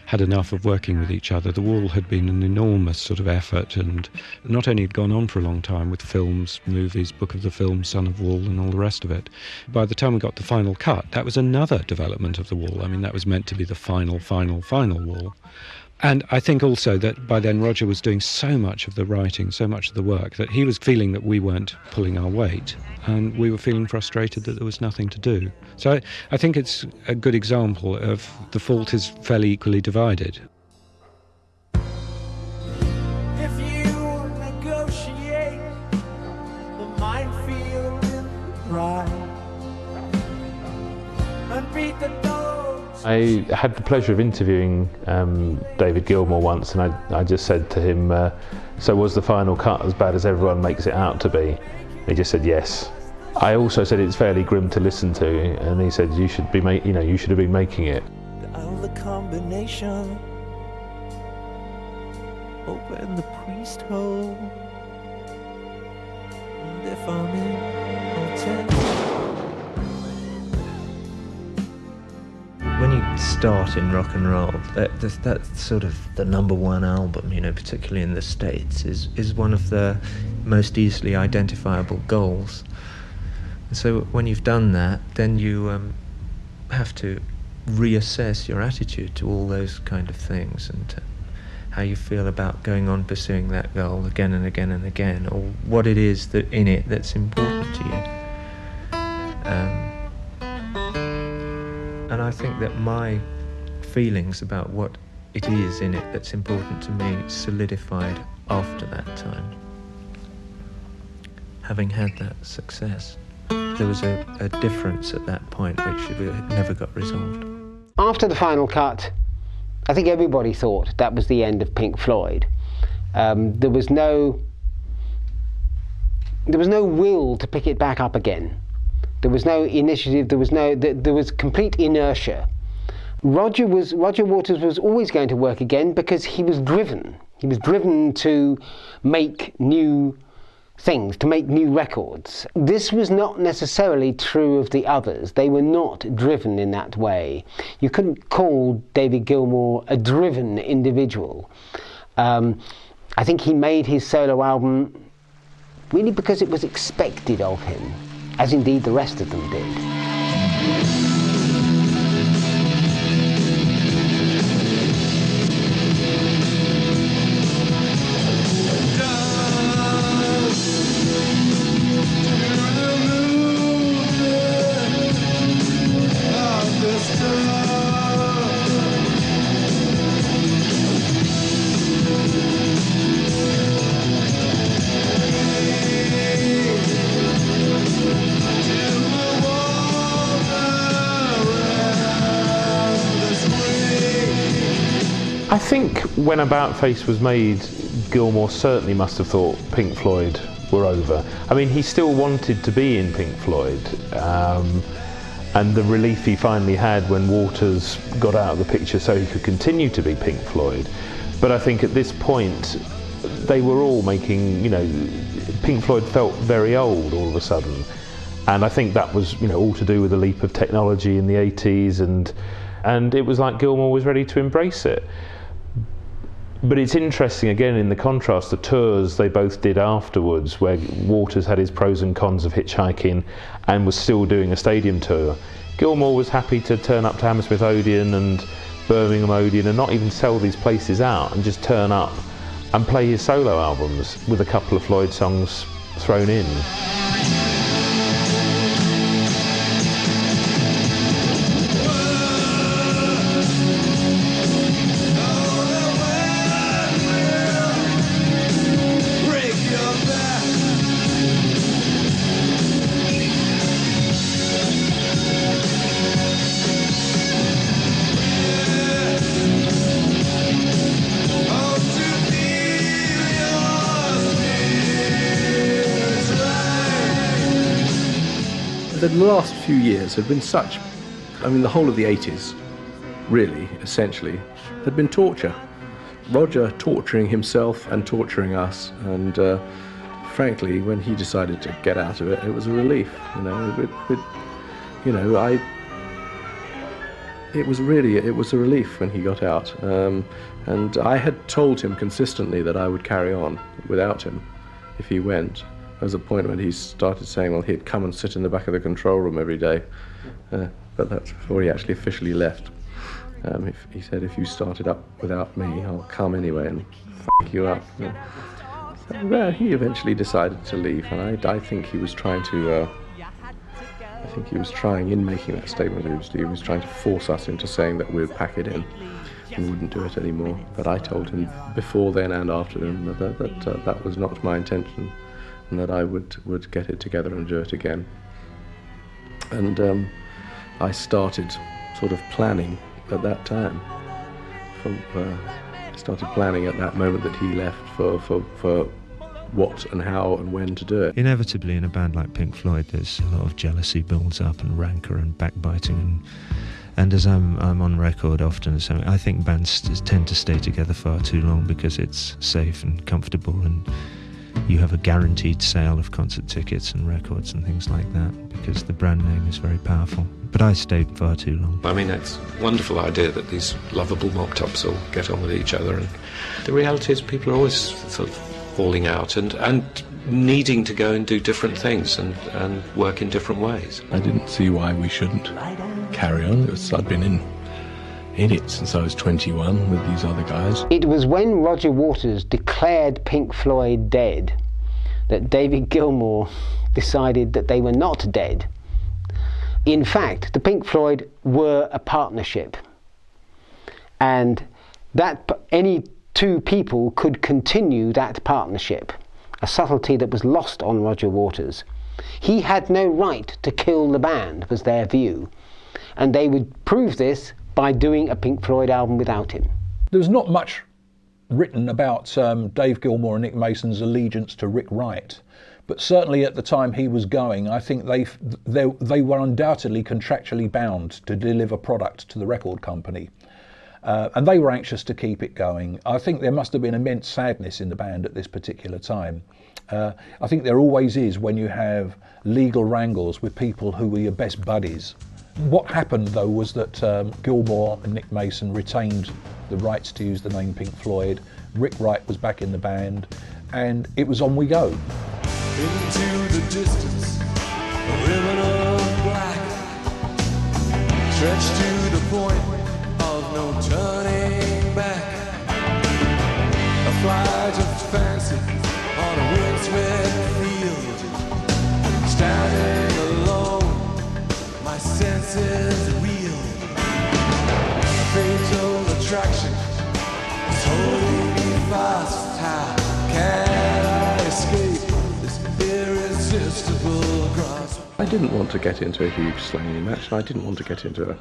had enough of working with each other. The Wall had been an enormous sort of effort, and not only had gone on for a long time with films, movies, Book of the Film, Son of Wall and all the rest of it. By the time we got the final cut, that was another development of the Wall. I mean, that was meant to be the final Wall. And I think also that by then Roger was doing so much of the writing, so much of the work, that he was feeling that we weren't pulling our weight, and we were feeling frustrated that there was nothing to do. So I think it's a good example of the fault is fairly equally divided. If you negotiate and beat the dogs. I had the pleasure of interviewing David Gilmour once, and I just said to him, so was the final cut as bad as everyone makes it out to be? He just said yes. I also said it's fairly grim to listen to, and he said you should have been making it. The combination, open the priest hole, and if I'm in, I'll tell you. When you start in rock and roll, that's sort of the #1 album, you know, particularly in the States, is one of the most easily identifiable goals. And so when you've done that, then you have to reassess your attitude to all those kind of things, and how you feel about going on pursuing that goal again and again and again, or what it is that in it that's important to you. And I think that my feelings about what it is in it that's important to me solidified after that time. Having had that success, there was a difference at that point which never got resolved. After the final cut, I think everybody thought that was the end of Pink Floyd. There was no will to pick it back up again. There was no initiative. There was complete inertia. Roger Waters was always going to work again because he was driven. He was driven to make new things, to make new records. This was not necessarily true of the others. They were not driven in that way. You couldn't call David Gilmour a driven individual. I think he made his solo album really because it was expected of him, as indeed the rest of them did. I think when About Face was made, Gilmour certainly must have thought Pink Floyd were over. I mean, he still wanted to be in Pink Floyd, and the relief he finally had when Waters got out of the picture so he could continue to be Pink Floyd. But I think at this point, they were all making, you know, Pink Floyd felt very old all of a sudden. And I think that was, you know, all to do with the leap of technology in the 80s, and it was like Gilmour was ready to embrace it. But it's interesting, again, in the contrast, the tours they both did afterwards, where Waters had his pros and cons of hitchhiking and was still doing a stadium tour. Gilmour was happy to turn up to Hammersmith Odeon and Birmingham Odeon and not even sell these places out, and just turn up and play his solo albums with a couple of Floyd songs thrown in. The last few years had been such, I mean, the whole of the 80s, really, essentially, had been torture. Roger torturing himself and torturing us, and frankly, when he decided to get out of it, it was a relief. You know, it was a relief when he got out, and I had told him consistently that I would carry on without him if he went. There was a point when he started saying, well, he'd come and sit in the back of the control room every day, but that's before he actually officially left. He said, if you started up without me, I'll come anyway and f*** you up. So, well, he eventually decided to leave, and I think he was trying to, in making that statement, he was trying to force us into saying that we'd pack it in and wouldn't do it anymore. But I told him before then and after him that was not my intention, and that I would get it together and do it again. And I started sort of planning at that time. I started planning at that moment that he left for what and how and when to do it. Inevitably, in a band like Pink Floyd, there's a lot of jealousy builds up and rancour and backbiting, and as I'm on record often, so I think bands tend to stay together far too long because it's safe and comfortable, and you have a guaranteed sale of concert tickets and records and things like that because the brand name is very powerful. But I stayed far too long. I mean, it's a wonderful idea that these lovable mop-tops all get on with each other, and the reality is people are always sort of falling out and needing to go and do different things and work in different ways. I didn't see why we shouldn't carry on. I'd been in it since I was 21 with these other guys. It was when Roger Waters declared Pink Floyd dead that David Gilmour decided that they were not dead. In fact, the Pink Floyd were a partnership, and that any two people could continue that partnership, a subtlety that was lost on Roger Waters. He had no right to kill the band, was their view, and they would prove this by doing a Pink Floyd album without him. There was not much written about Dave Gilmour and Nick Mason's allegiance to Rick Wright, but certainly at the time he was going, I think they were undoubtedly contractually bound to deliver product to the record company. And they were anxious to keep it going. I think there must have been immense sadness in the band at this particular time. I think there always is when you have legal wrangles with people who were your best buddies. What happened though was that Gilmour and Nick Mason retained the rights to use the name Pink Floyd. Rick Wright was back in the band, and it was on we go. Into the distance, a ribbon of black, stretched to the point of no turning back. A flight of fancy on a windswept field, standing alone, my senses reel. A fatal attraction is holding me fast. How can I escape this irresistible grasp? I didn't want to get into a huge slanging match, and I didn't want to get into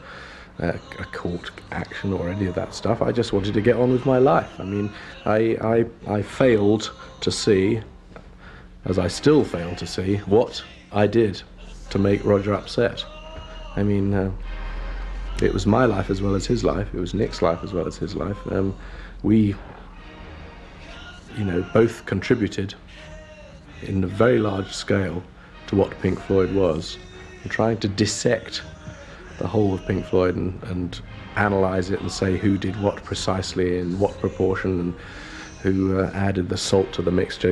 a court action or any of that stuff. I just wanted to get on with my life. I mean, I failed to see, as I still fail to see, what I did to make Roger upset. I mean, it was my life as well as his life. It was Nick's life as well as his life. We, both contributed in a very large scale to what Pink Floyd was, and trying to dissect the whole of Pink Floyd and analyse it and say who did what precisely in what proportion and who added the salt to the mixture.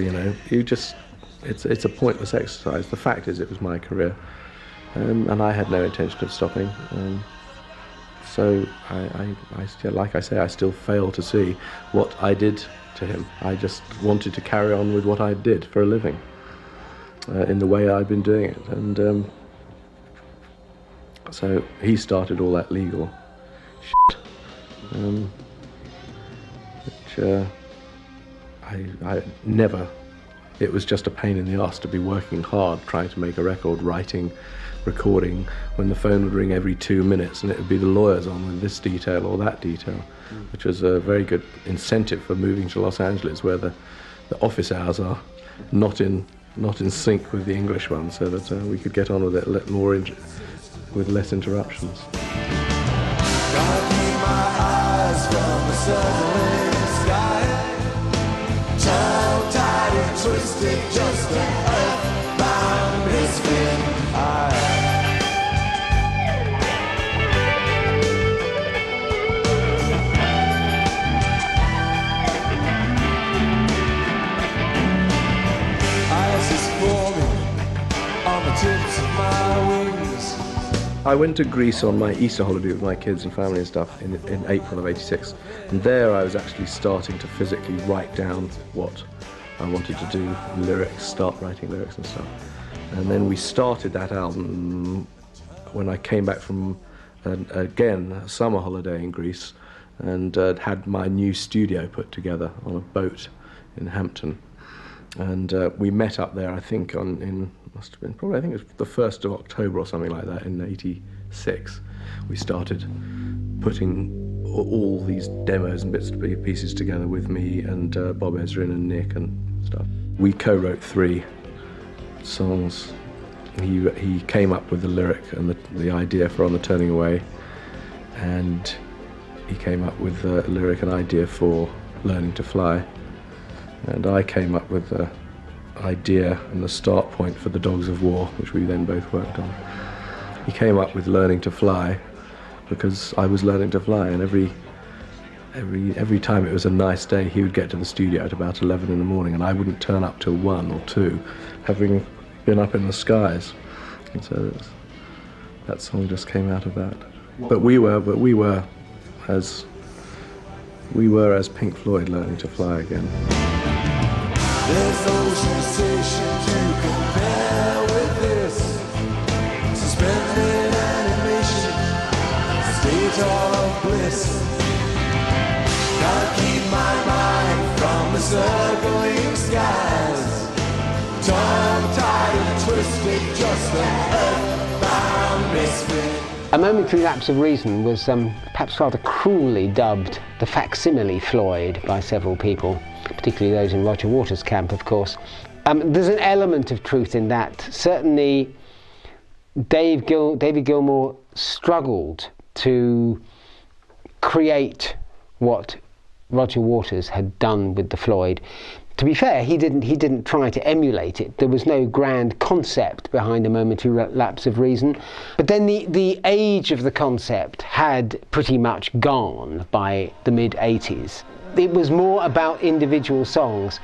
It's a pointless exercise. The fact is, it was my career, and I had no intention of stopping. So like I say, I still fail to see what I did to him. I just wanted to carry on with what I did for a living, in the way I've been doing it, and so he started all that legal shit, which I never. It was just a pain in the arse to be working hard trying to make a record, writing, recording, when the phone would ring every 2 minutes and it would be the lawyers on with this detail or that detail, which was a very good incentive for moving to Los Angeles, where the office hours are not in sync with the English ones, so that we could get on with it with less interruptions. Gotta keep my eyes from the circling sky, tongue-tied and twisted, just an earthbound misfit. Ice is forming on the tips of my wings. I went to Greece on my Easter holiday with my kids and family and stuff in April of '86, and there I was actually starting to physically write down what I wanted to do, lyrics, start writing lyrics and stuff. And then we started that album when I came back from, again, a summer holiday in Greece, and had my new studio put together on a boat in Hampton. And we met up there, I think, in must have been probably, I think it was the 1st of October or something like that in '86. We started putting all these demos and bits and pieces together with me and Bob Ezrin and Nick and stuff. We co-wrote 3 songs. He came up with the lyric and the idea for On the Turning Away, and he came up with the lyric and idea for Learning to Fly, and I came up with the idea and the start point for The Dogs of War, which we then both worked on. He came up with Learning to Fly because I was learning to fly, and every time it was a nice day, he would get to the studio at about 11 in the morning, and I wouldn't turn up till 1 or 2, having been up in the skies. And so that song just came out of that. But we were as Pink Floyd learning to fly again. There's no sensation to compare with this. Suspended animation, state of bliss. Can't keep my mind from the circling skies. Tongue-tied and twisted, just an earthbound misfit. A Momentary Lapse of Reason was perhaps rather cruelly dubbed the facsimile Floyd by several people, particularly those in Roger Waters' camp, of course. There's an element of truth in that. Certainly, David Gilmour struggled to create what Roger Waters had done with the Floyd. To be fair, he didn't try to emulate it. There was no grand concept behind A Momentary Lapse of Reason. But then the age of the concept had pretty much gone by the mid-80s. It was more about individual songs.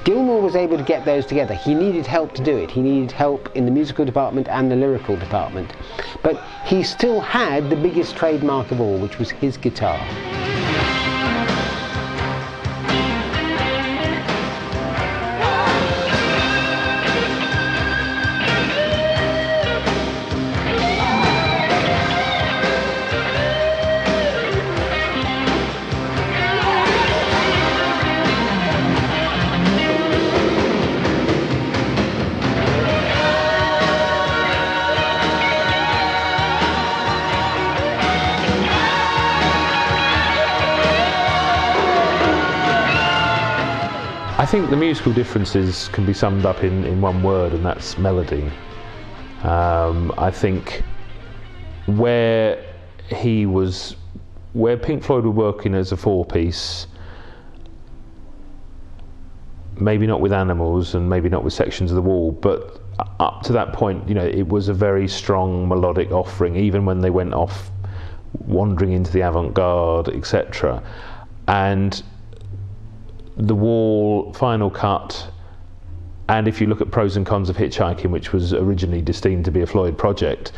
Gilmour was able to get those together. He needed help to do it. He needed help in the musical department and the lyrical department. But he still had the biggest trademark of all, which was his guitar. I think the musical differences can be summed up in one word, and that's melody. I think where Pink Floyd were working as a 4-piece, maybe not with Animals and maybe not with Sections of the Wall, but up to that point, it was a very strong melodic offering, even when they went off wandering into the avant-garde, etc. And The Wall, Final Cut, and if you look at Pros and Cons of Hitchhiking, which was originally destined to be a Floyd project,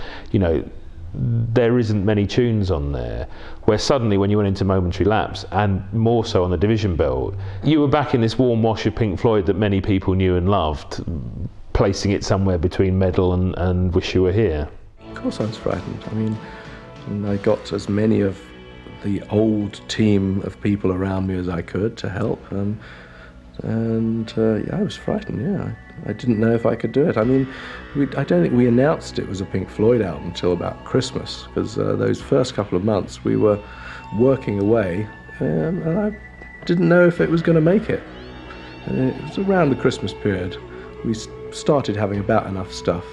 there isn't many tunes on there. Where suddenly, when you went into Momentary Lapse, and more so on the Division Belt, you were back in this warm wash of Pink Floyd that many people knew and loved, placing it somewhere between Medal and Wish You Were Here. Of course I was frightened. And I got as many of the old team of people around me as I could to help, I was frightened. Yeah, I didn't know if I could do it. I don't think we announced it was a Pink Floyd album until about Christmas, because those first couple of months we were working away, and I didn't know if it was going to make it. And it was around the Christmas period we started having about enough stuff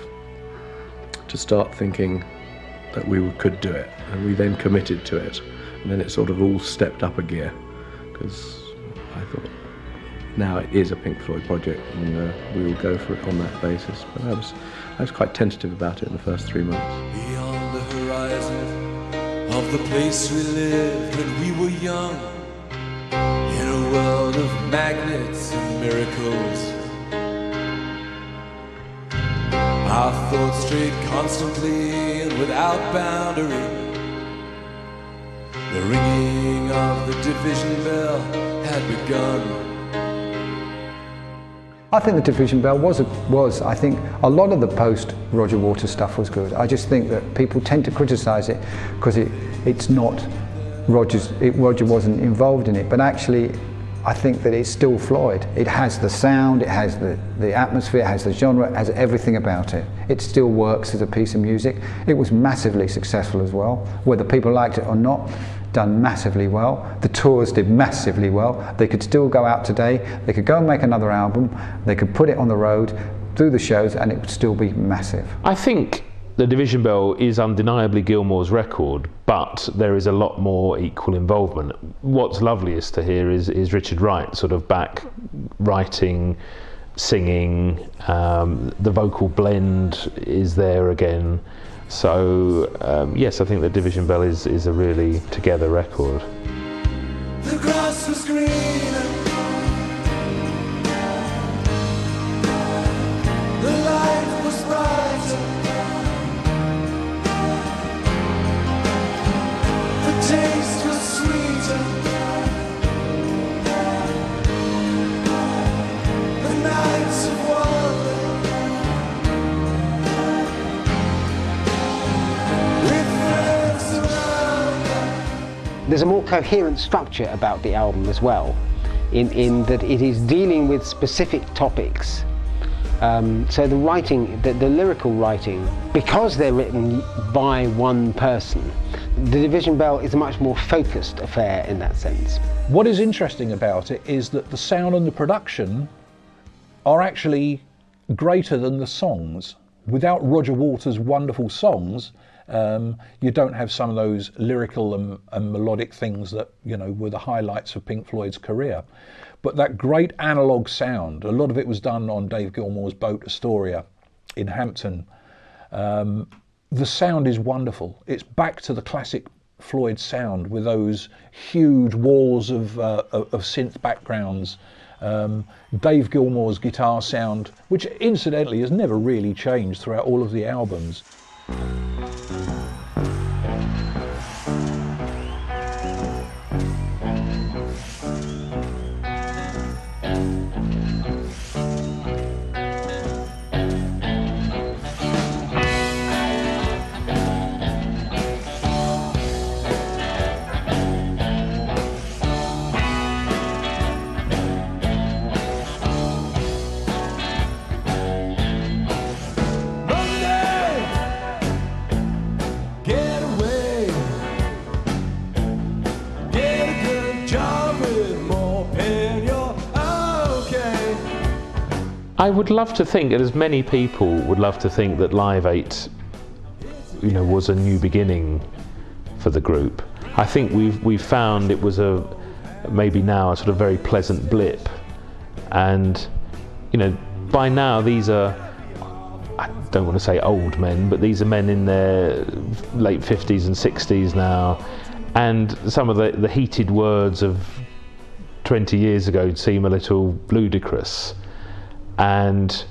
to start thinking that we could do it, and we then committed to it. And then it sort of all stepped up a gear, because I thought, now it is a Pink Floyd project, and we will go for it on that basis. But I was quite tentative about it in the first 3 months. Beyond the horizon of the place we lived when we were young, in a world of magnets and miracles, our thoughts strayed constantly and without boundary. The ringing of the division bell had begun. I think the Division Bell was. I think a lot of the post-Roger Waters stuff was good. I just think that people tend to criticise it because it's not Roger wasn't involved in it. But actually, I think that it's still Floyd. It has the sound, it has the atmosphere, it has the genre, it has everything about it. It still works as a piece of music. It was massively successful as well, whether people liked it or not. Done massively well. The tours did massively well. They could still go out today, they could go and make another album, they could put it on the road, do the shows, and it would still be massive. I think The Division Bell is undeniably Gilmour's record, but there is a lot more equal involvement. What's loveliest to hear is Richard Wright sort of back writing, singing, the vocal blend is there again. So yes, I think The Division Bell is a really together record. The grass was greener, the light was brighter, the taste was sweeter, the nights of wonder, with friends around us. There's a more coherent structure about the album as well, in that it is dealing with specific topics. So the writing, the lyrical writing, because they're written by one person, The Division Bell is a much more focused affair in that sense. What is interesting about it is that the sound and the production are actually greater than the songs. Without Roger Waters' wonderful songs, you don't have some of those lyrical and melodic things that, you know, were the highlights of Pink Floyd's career. But that great analogue sound, a lot of it was done on Dave Gilmour's boat Astoria in Hampton. The sound is wonderful. It's back to the classic Floyd sound with those huge walls of synth backgrounds. Dave Gilmour's guitar sound, which incidentally has never really changed throughout all of the albums. I would love to think, and as many people would love to think, that Live 8, you know, was a new beginning for the group. I think we've found it was maybe now a sort of very pleasant blip, and you know, by now these are, I don't want to say old men, but these are men in their late 50s and 60s now, and some of the heated words of 20 years ago seem a little ludicrous. And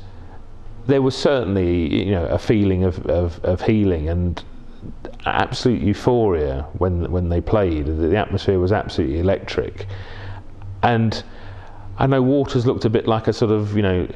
there was certainly, you know, a feeling of healing and absolute euphoria when they played. The atmosphere was absolutely electric. And I know Waters looked a bit like a sort of, you know,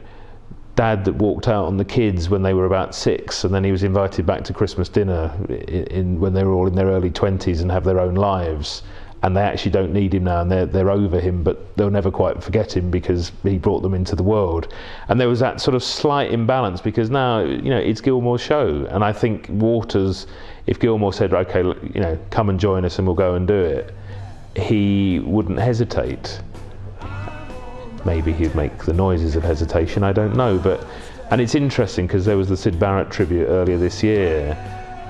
dad that walked out on the kids when they were about 6, and then he was invited back to Christmas dinner when they were all in their early 20s and have their own lives. And they actually don't need him now, and they're over him, but they'll never quite forget him because he brought them into the world. And there was that sort of slight imbalance, because now, you know, it's Gilmour's show, and I think Waters, if Gilmour said, okay, you know, come and join us and we'll go and do it, he wouldn't hesitate. Maybe he'd make the noises of hesitation, I don't know. And it's interesting because there was the Syd Barrett tribute earlier this year,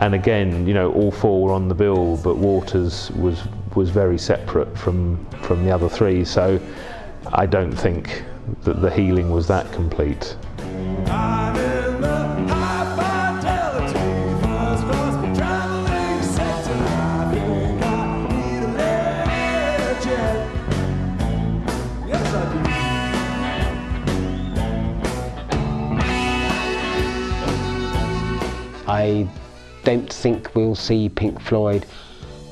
and again, you know, all 4 were on the bill, but Waters was very separate from the other 3, so I don't think that the healing was that complete. I don't think we'll see Pink Floyd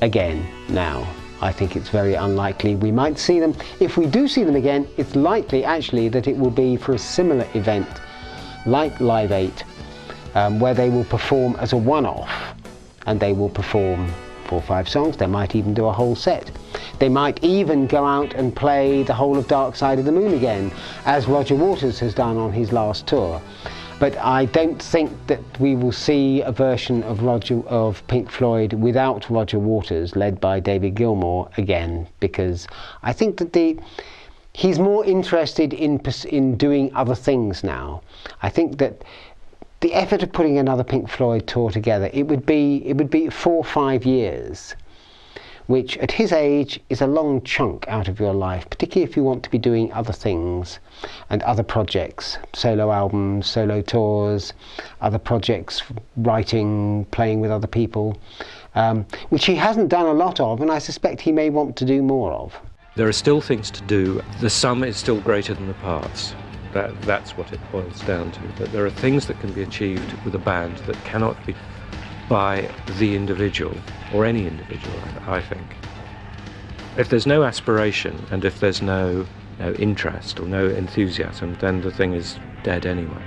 again now. I think it's very unlikely we might see them. If we do see them again, it's likely actually that it will be for a similar event like Live 8, where they will perform as a one-off, and they will perform 4 or 5 songs. They might even do a whole set. They might even go out and play the whole of Dark Side of the Moon again, as Roger Waters has done on his last tour. But I don't think that we will see a version of Pink Floyd without Roger Waters, led by David Gilmour again, because I think that he's more interested in doing other things now. I think that the effort of putting another Pink Floyd tour together, it would be 4 or 5 years, which at his age is a long chunk out of your life, particularly if you want to be doing other things and other projects, solo albums, solo tours, other projects, writing, playing with other people, which he hasn't done a lot of, and I suspect he may want to do more of. There are still things to do. The sum is still greater than the parts. That's what it boils down to. But there are things that can be achieved with a band that cannot be by the individual, or any individual, I think. If there's no aspiration and if there's no interest or no enthusiasm, then the thing is dead anyway.